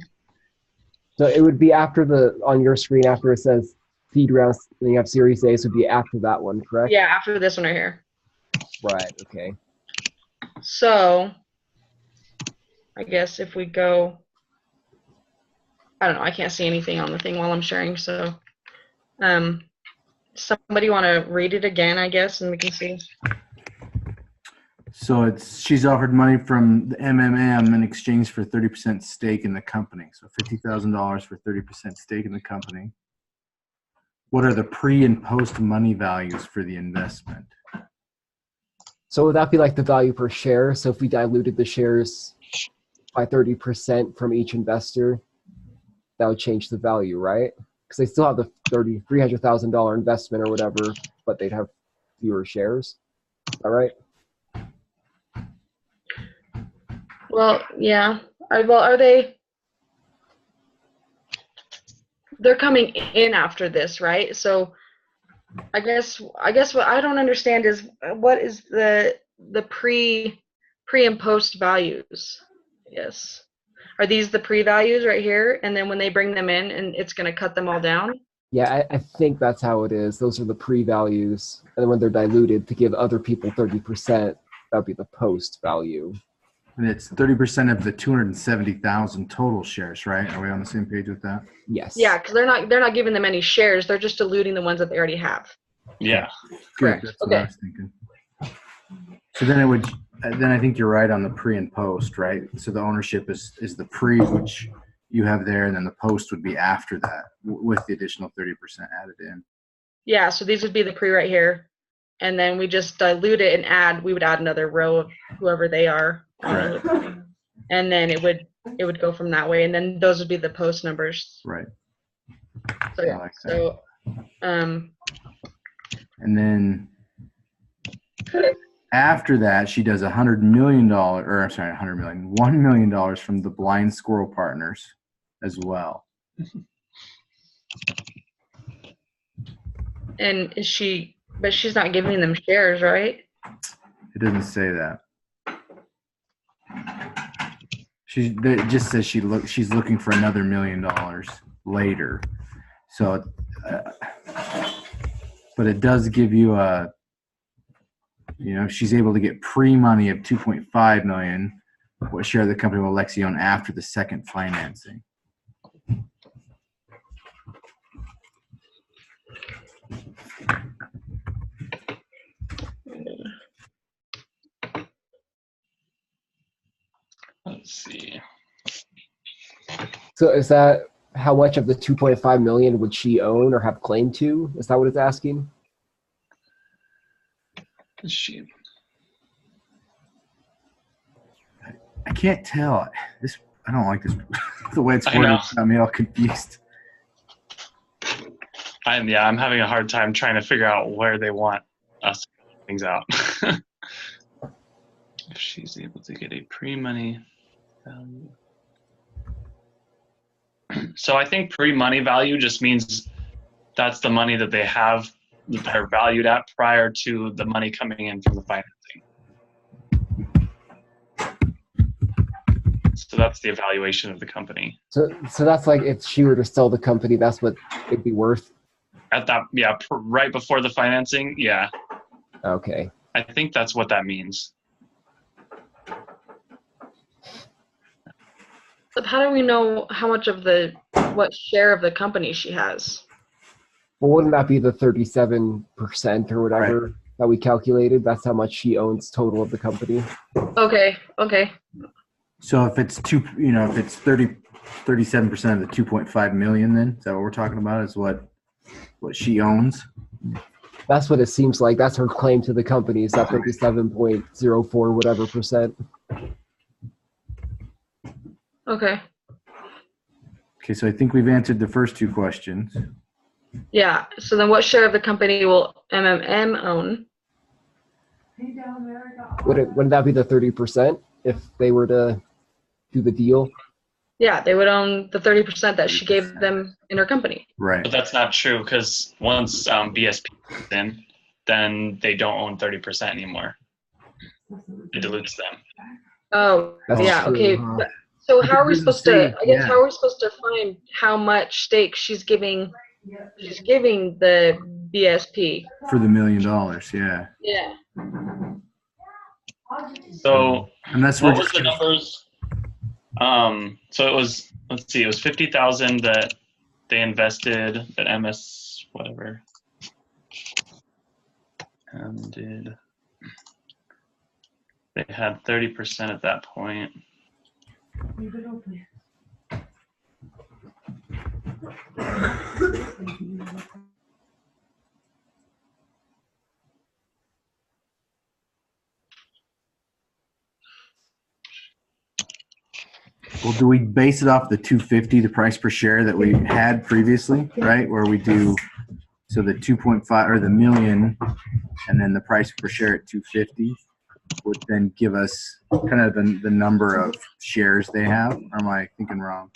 So it would be after on your screen after it says seed rounds, and you have Series A, so it would be after that one, correct? Yeah, after this one right here. Right, okay. So I guess if we go, I don't know, I can't see anything on the thing while I'm sharing, so somebody want to read it again, I guess, and we can see. So she's offered money from the MMM in exchange for 30% stake in the company. So $50,000 for 30% stake in the company. What are the pre and post money values for the investment? So would that be like the value per share? So if we diluted the shares by 30% from each investor, that would change the value, right? Because they still have the $300,000 investment or whatever, but they'd have fewer shares. Is that right? Well, yeah. Are they? They're coming in after this, right? So I guess what I don't understand is what is the pre and post values? Yes. Are these the pre values right here? And then when they bring them in, and it's going to cut them all down? Yeah, I think that's how it is. Those are the pre values. And then when they're diluted to give other people 30%, that would be the post value. And it's 30% of the 270,000 total shares, right? Are we on the same page with that? Yes. Yeah, because they're not giving them any shares. They're just diluting the ones that they already have. Yeah. Good. Correct. That's what I was thinking. So then I think you're right on the pre and post, right? So the ownership is the pre, which you have there, and then the post would be after that with the additional 30% added in. Yeah, so these would be the pre right here. And then we just dilute it and we would add another row of whoever they are. Correct. And then it would go from that way, and then those would be the post numbers. Right. So yeah. I like that. So and then after that, she does $100 million, $1 million from the Blind Squirrel Partners as well. and but she's not giving them shares, right? It doesn't say that. It just says she's looking for another $1 million later. So but it does give you a, she's able to get pre-money of 2.5 million. What share of the company will Lexi own after the second financing? Let's see. So is that how much of the 2.5 million would she own or have claim to? Is that what it's asking? She. I can't tell. I don't like this. The way it's I know. worded got me all confused. I'm having a hard time trying to figure out where they want us to figure things out. If she's able to get a pre-money value. So I think pre-money value just means that's the money that they have, that they're valued at prior to the money coming in from the financing. So that's the evaluation of the company. So that's like if she were to sell the company, that's what it'd be worth. At that, right before the financing, yeah. Okay. I think that's what that means. But how do we know how much of what share of the company she has? Well, wouldn't that be the 37% or whatever that we calculated? That's how much she owns total of the company. Okay. So if it's if it's 37% of the 2.5 million, then is that what we're talking about? Is what she owns? That's what it seems like. That's her claim to the company. Is that 37.04 whatever percent? Okay. Okay, so I think we've answered the first two questions. Yeah. So then what share of the company will MMM own? Wouldn't that be the 30% if they were to do the deal? Yeah, they would own the 30% that she gave them in her company. Right. But that's not true because once BSP is in, then they don't own 30% anymore. It dilutes them. Oh, That's yeah. true, Okay. huh? So But how are we it doesn't supposed to? say- I guess yeah. how are we supposed to find how much stake she's giving? She's giving the BSP. For the $1 million, yeah. Yeah. So And we're what was just the numbers? So it was, let's see, it was 50,000 that they invested at MS whatever, and they had 30% at that point. Well, do we base it off the 250, the price per share that we had previously, right? Where we do, so the 2.5 or the million, and then the price per share at 250 would then give us kind of the number of shares they have. Or am I thinking wrong?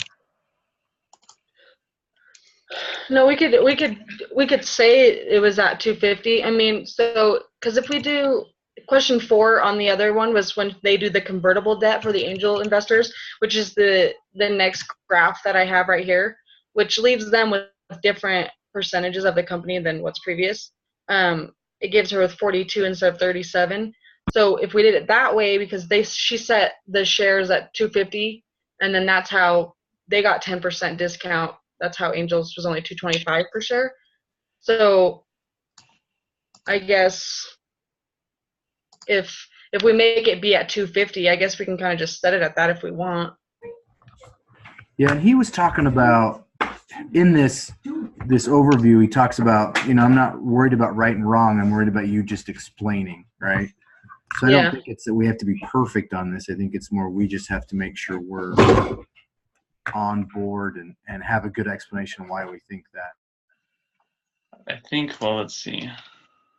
No, we could say it was at 250. I mean, so because if we do question 4 on the other one was when they do the convertible debt for the angel investors, which is the next graph that I have right here, which leaves them with different percentages of the company than what's previous. It gives her with 42 instead of 37. So if we did it that way, because she set the shares at 250, and then that's how they got 10% discount. That's how Angels was only 225 per share. So I guess if we make it be at 250, I guess we can kind of just set it at that if we want. Yeah, and he was talking about in this overview, he talks about, I'm not worried about right and wrong. I'm worried about you just explaining, right? So I don't think it's that we have to be perfect on this. I think it's more we just have to make sure we're on board and have a good explanation of why we think that. I think, well, let's see.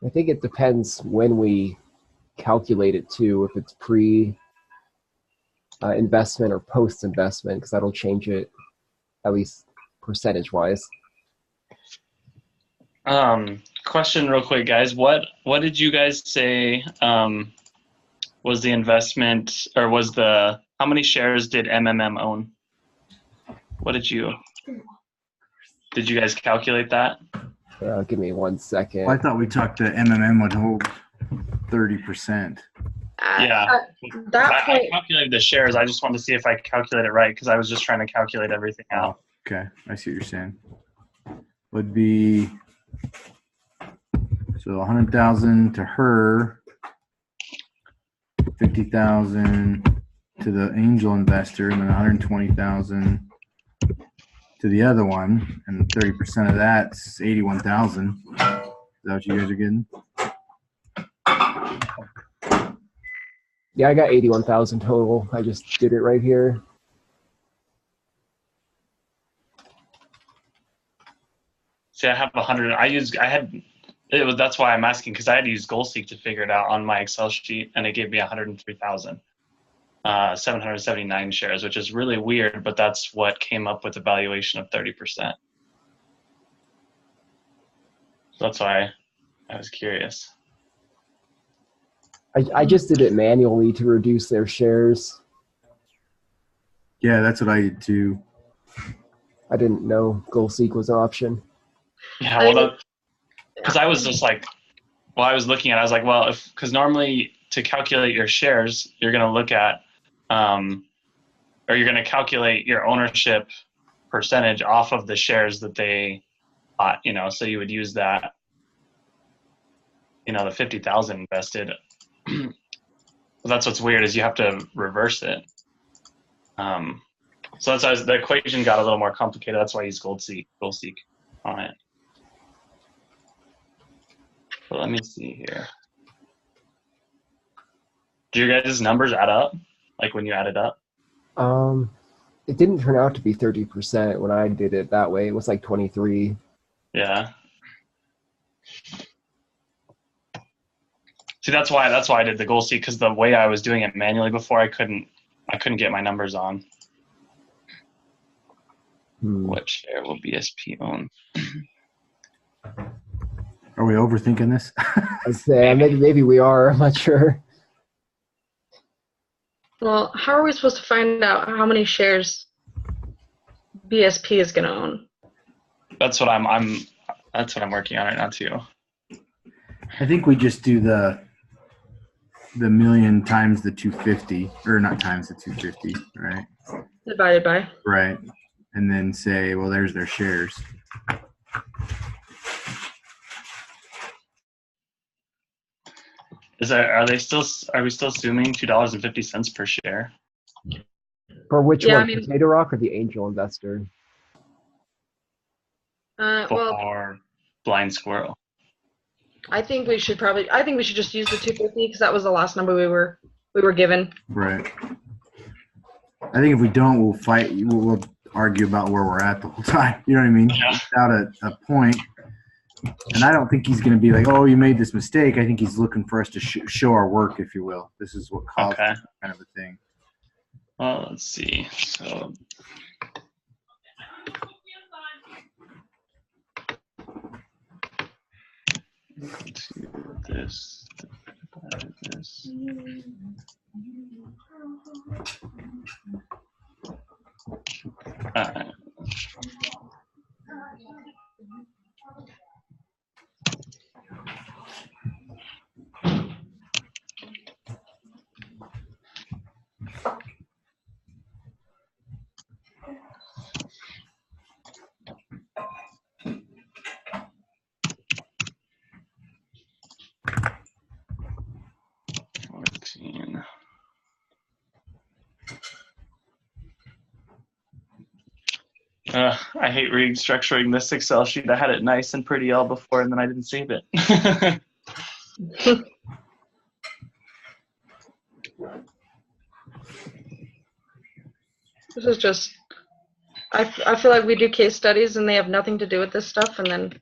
I think it depends when we calculate it too, if it's investment or post investment, because that'll change it at least percentage wise. Question real quick, guys. What did you guys say was the investment, or was how many shares did MMM own? Did you guys calculate that? Give me 1 second. Well, I thought we talked the MMM would hold 30%. Yeah. At that I point, calculated the shares. I just wanted to see if I calculated it right because I was just trying to calculate everything out. Okay, I see what you're saying. Would be so 100,000 to her, 50,000 to the angel investor, and then 120,000 to the other one, and 30% of that's 81,000. Is that what you guys are getting? Yeah, I got 81,000 total. I just did it right here. See, I have 100. That's why I'm asking because I had to use GoalSeek to figure it out on my Excel sheet, and it gave me 103,779 shares, which is really weird, but that's what came up with a valuation of 30%. So that's why I was curious. I just did it manually to reduce their shares. Yeah, that's what I did too. I didn't know GoalSeek was an option. Yeah, well, because I was just like, I was looking at it, I was like, well, because normally to calculate your shares, you're going to look at, or you're going to calculate your ownership percentage off of the shares that they bought, so you would use that, the 50,000 invested. Well, that's what's weird is you have to reverse it. So that's why the equation got a little more complicated. That's why I use GoalSeek on it. But let me see here. Do your guys' numbers add up? Like when you add it up? It didn't turn out to be 30% when I did it that way. It was like 23. Yeah. See, that's why I did the GoalSeek, because the way I was doing it manually before, I couldn't get my numbers on. What share will BSP own? Are we overthinking this? I'd say maybe we are. I'm not sure. well, how are we supposed to find out how many shares BSP is going to own? That's what I'm working on right now too. I think we just do the million times the 250, or not times the 250, right? Divided by. Right. And then say, well, there's their shares. Are we still assuming $2.50 per share? For which Yeah, one? I mean- Potato Rock or the angel investor? Well, For Blind Squirrel. I think we should just use the 250 because that was the last number we were given. Right. I think if we don't, we'll fight. We'll argue about where we're at the whole time. You know what I mean? Yeah. Without a point. And I don't think he's going to be like, oh, you made this mistake. I think he's looking for us to show our work, if you will. This is what caused Okay. kind of a thing. Well, let's see. So to this. Alright. I hate restructuring this Excel sheet. I had it nice and pretty all before, and then I didn't save it. This is just, I feel like we do case studies and they have nothing to do with this stuff, and then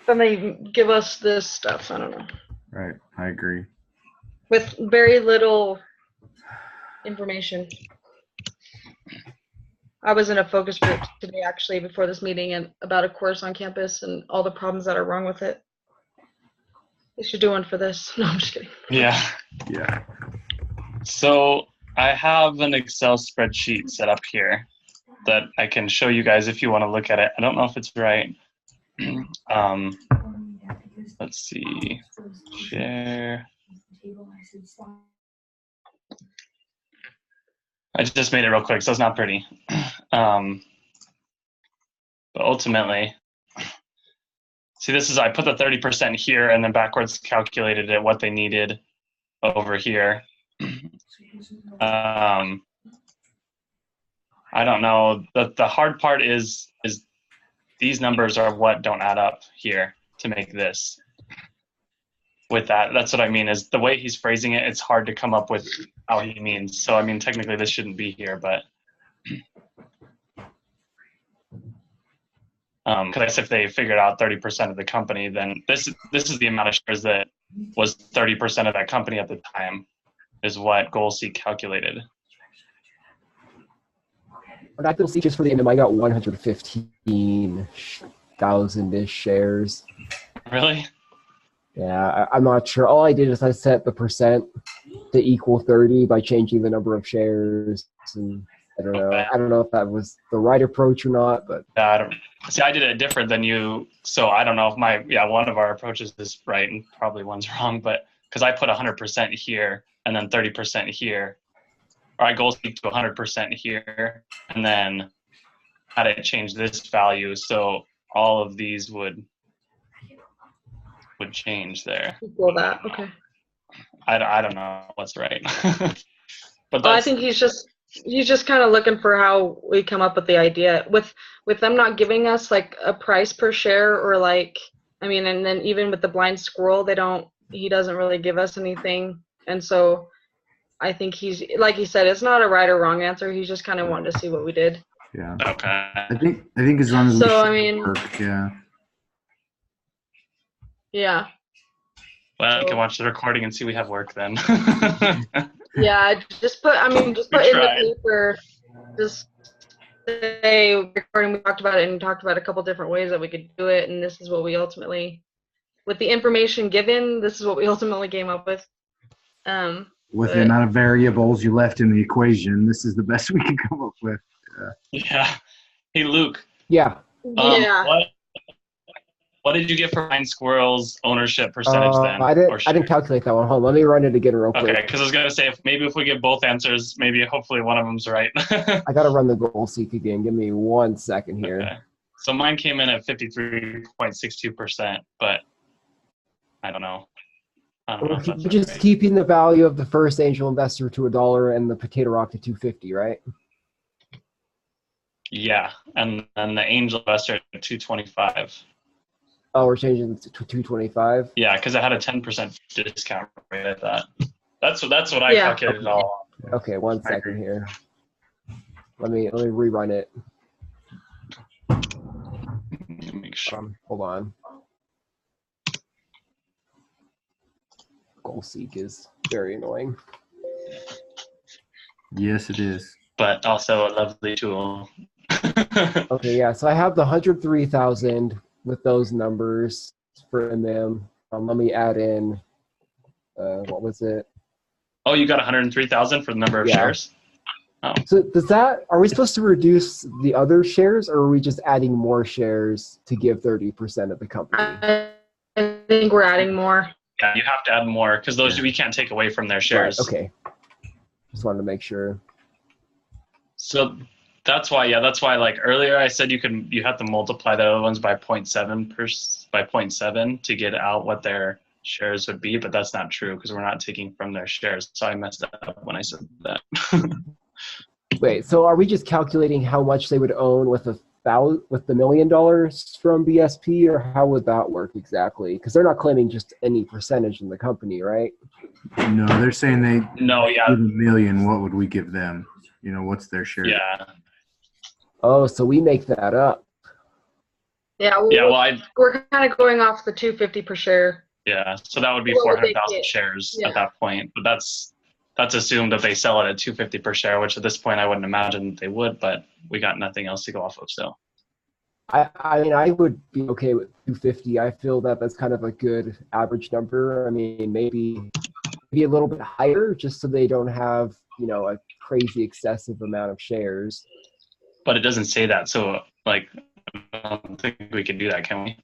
they give us this stuff. I don't know. Right. I agree. With very little information. I was in a focus group today, actually, before this meeting, and about a course on campus and all the problems that are wrong with it. They should do one for this. No, I'm just kidding. Yeah. Yeah. So I have an Excel spreadsheet set up here. that I can show you guys if you want to look at it. I don't know if it's right. Let's see. Share. I just made it real quick, so it's not pretty. But ultimately, see, this is, I put the 30% here and then backwards calculated it what they needed over here. I don't know. The hard part is these numbers are what don't add up here to make this. With that, that's what I mean, is the way he's phrasing it, it's hard to come up with how he means. So I mean, technically this shouldn't be here, but because I guess if they figured out 30% of the company, then this is the amount of shares that was 30% of that company at the time, is what GoalSeek calculated. When I built just for the NM, I got 115,000-ish shares. Really? Yeah, I'm not sure. All I did is I set the percent to equal 30 by changing the number of shares, and I don't know. Okay. I don't know if that was the right approach or not, but I don't see. I did it different than you, so I don't know if one of our approaches is right and probably one's wrong. But because I put 100% here and then 30% here, or I GoalSeek to 100% here, and then had it change this value, so all of these would change there. Equal that. Okay. I don't know what's right. But Well, I that's, think he's just kind of looking for how we come up with the idea with them not giving us like a price per share, or like, I mean, and then even with the blind squirrel, he doesn't really give us anything. And so I think he's, like he said, it's not a right or wrong answer. He's just kind of wanting to see what we did. Yeah. okay. I think as long as we So, I show mean, work, yeah. Yeah. Well, you can watch the recording and see we have work then. Yeah, just put in the paper, just say recording, we talked about it and talked about a couple different ways that we could do it, and this is what we ultimately, with the information given, this is what we ultimately came up with. With the amount of variables you left in the equation, this is the best we could come up with. Yeah. Hey, Luke. yeah. Yeah. What did you get for Blind Squirrel's ownership percentage then? I didn't calculate that one. Hold on, let me run it again real quick. Okay, because I was gonna say if we get both answers, maybe hopefully one of them's right. I gotta run the GoalSeek again. Give me 1 second here. Okay. So mine came in at 53.62%, but I don't know. I don't know if that's Just right. keeping the value of the first angel investor to $1 and the Potato Rock to 250, right? Yeah, and then the angel investor at 225. Oh, we're changing it to 225. Yeah, because I had a 10% discount rate at that. That's what I Yeah. calculated all. Okay, 1 second here. Let me rerun it. Make sure. Hold on. GoalSeek is very annoying. Yes, it is. But also a lovely tool. Okay, yeah. So I have the 103,000 with those numbers for them. Let me add in. What was it? Oh, you got 103,000 for the number of shares? Oh. So are we supposed to reduce the other shares, or are we just adding more shares to give 30% of the company? I think we're adding more. Yeah, you have to add more because those we can't take away from their shares. Right, okay. Just wanted to make sure. So that's why like earlier I said you have to multiply the other ones by 0.7 to get out what their shares would be, but that's not true because we're not taking from their shares. So I messed up when I said that. Wait, so are we just calculating how much they would own with the $1 million from BSP, or how would that work exactly? Because they're not claiming just any percentage in the company, right? No, they're saying they No, yeah. give $1 million. What would we give them? You know, what's their share? Yeah. Oh, so we make that up. Yeah. We're kind of going off the 250 per share. Yeah, so that would be What would they 400,000 get? shares Yeah. at that point. But that's assumed that they sell it at 250 per share, which at this point I wouldn't imagine they would, but we got nothing else to go off of still. I mean, I would be okay with 250. I feel that that's kind of a good average number. I mean, maybe a little bit higher just so they don't have, a crazy excessive amount of shares. but it doesn't say that. So like, I don't think we can do that, can we?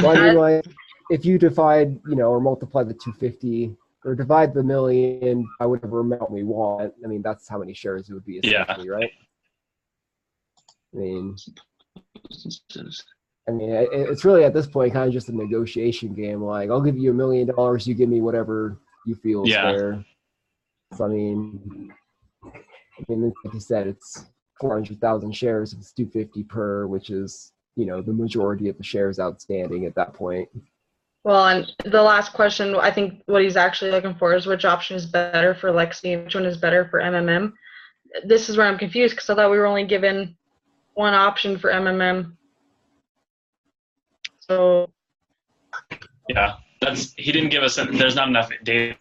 Well, I mean, like, if you divide, or multiply the 250 or divide the million by whatever amount we want, I mean, that's how many shares it would be essentially, right? I mean, it's really at this point kind of just a negotiation game. Like, I'll give you $1 million, you give me whatever you feel is fair. So, I mean, like you said, it's 400,000 shares. It's 250 per, which is, the majority of the shares outstanding at that point. Well, and the last question, I think what he's actually looking for is which option is better for Lexi and which one is better for MMM. This is where I'm confused because I thought we were only given one option for MMM. So. Yeah, he didn't give us, there's not enough data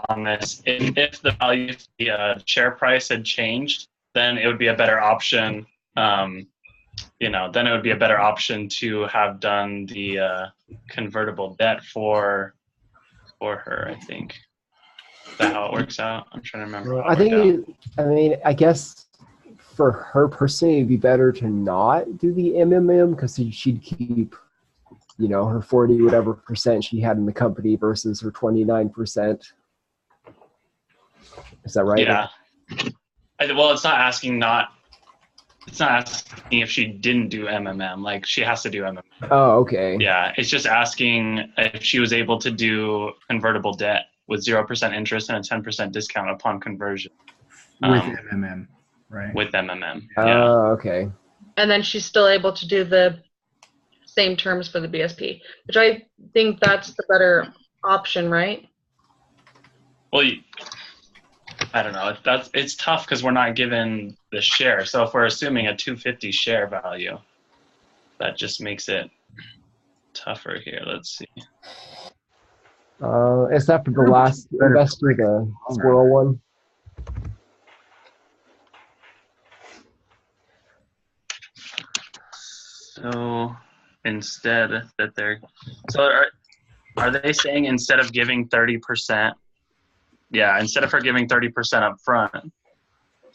on this. If the value of the share price had changed, then it would be a better option. Then it would be a better option to have done the convertible debt for her, I think. Is that how it works out? I'm trying to remember. I guess for her personally, it'd be better to not do the MMM because she'd keep, her 40 whatever percent she had in the company versus her 29%. Is that right? Yeah. Well, it's not asking if she didn't do MMM. Like, she has to do MMM. Oh, okay. Yeah, it's just asking if she was able to do convertible debt with 0% interest and a 10% discount upon conversion. With MMM, right? With MMM. Oh, okay. And then she's still able to do the same terms for the BSP, which I think that's the better option, right? Well, I don't know. It's tough because we're not given the share. So if we're assuming a 250 share value, that just makes it tougher here. Let's see. Except for the last investor, the squirrel one. So instead are they saying instead of giving 30%? Yeah, instead of her giving 30% up front,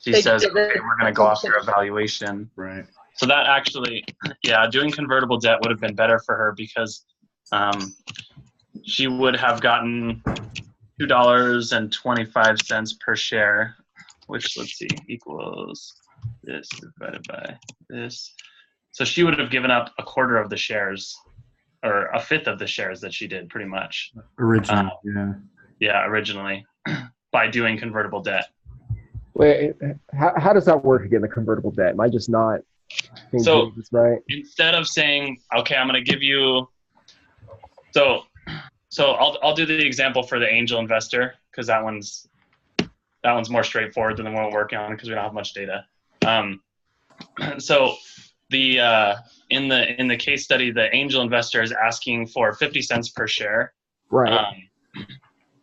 she says, okay, we're going to go off your evaluation. Right. So that actually, doing convertible debt would have been better for her because she would have gotten $2.25 per share, which, let's see, equals this divided by this. So she would have given up a quarter of the shares, or a fifth of the shares that she did, pretty much. Originally, Yeah, originally, by doing convertible debt. Wait, how does that work again, the convertible debt? Am I just not thinking this right? Instead of saying, okay, I'm going to give you, so I'll do the example for the angel investor because that one's more straightforward than the one we're working on because we don't have much data. So the in the case study, the angel investor is asking for 50 cents per share, right?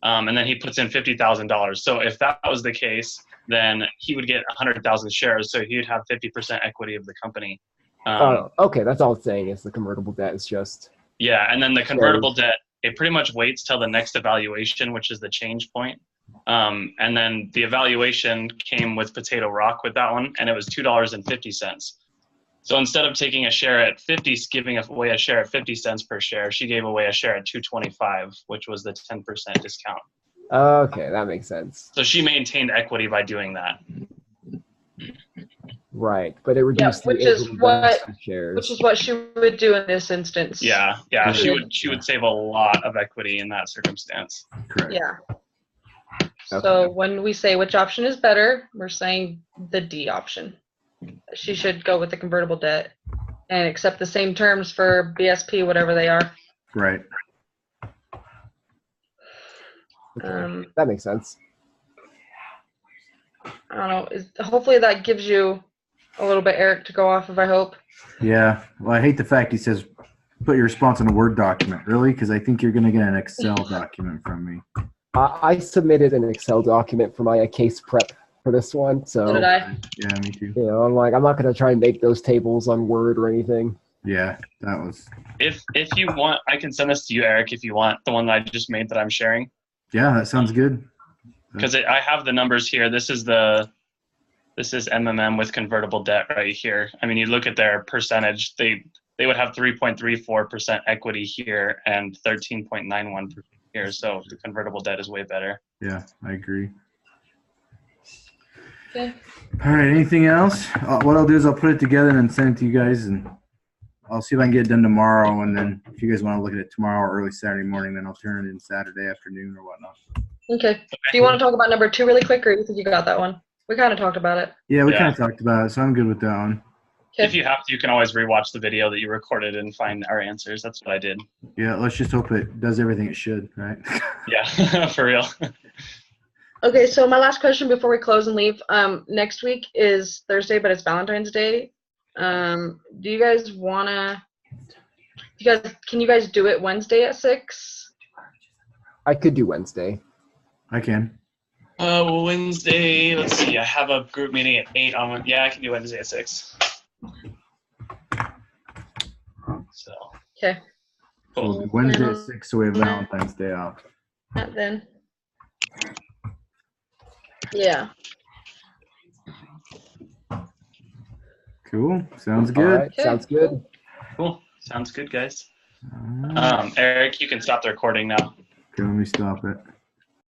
And then he puts in $50,000. So if that was the case, then he would get 100,000 shares. So he'd have 50% equity of the company. Okay, that's all it's saying is the convertible debt is just. Yeah, and then the convertible debt, it pretty much waits till the next evaluation, which is the change point. And then the evaluation came with Potato Rock with that one, and it was $2.50. So instead of taking a share at 50, giving away a share at 50 cents per share, she gave away a share at $2.25, which was the 10% discount. Okay, that makes sense. So she maintained equity by doing that. Right, but it reduced which is what she would do in this instance. Yeah, she would save a lot of equity in that circumstance. Correct. Yeah. Okay. So when we say which option is better, we're saying the D option. She should go with the convertible debt and accept the same terms for BSP, whatever they are. Right. That makes sense. I don't know. Hopefully that gives you a little bit, Eric, to go off of, I hope. Yeah. Well, I hate the fact he says put your response in a Word document. Really? Because I think you're going to get an Excel document from me. I submitted an Excel document for my case prep for this one. So did I. Yeah, me too. I'm like, I'm not going to try and make those tables on Word or anything. Yeah, that was. If you want, I can send this to you, Eric, if you want, the one that I just made that I'm sharing. Yeah, that sounds good. Because I have the numbers here. This is the This is MMM with convertible debt right here. I mean, you look at their percentage, they would have 3.34% equity here and 13.91% here. So the convertible debt is way better. Yeah, I agree. Okay. All right, anything else? What I'll do is I'll put it together and then send it to you guys, and I'll see if I can get it done tomorrow. And then if you guys want to look at it tomorrow or early Saturday morning, then I'll turn it in Saturday afternoon or whatnot. Okay. Do you want to talk about number 2 really quick, or you think you got that one? We kind of talked about it. Yeah, we Yeah. kind of talked about it, so I'm good with that one. Okay. If you have to, you can always rewatch the video that you recorded and find our answers. That's what I did. Yeah, let's just hope it does everything it should, right? Yeah, for real. Okay, so my last question before we close and leave. Next week is Thursday, but it's Valentine's Day. Do you guys wanna? Can you guys do it Wednesday at 6? I could do Wednesday. I can. Wednesday. Let's see. I have a group meeting at 8 on. Yeah, I can do Wednesday at 6. So. Okay. So Cool. we'll do Wednesday at 6, so we have Valentine's Day off. Not then. Yeah. Cool. Sounds All good. right, sounds good. Cool. Sounds good, guys. All right. Eric, you can stop the recording now. Okay, let me stop it.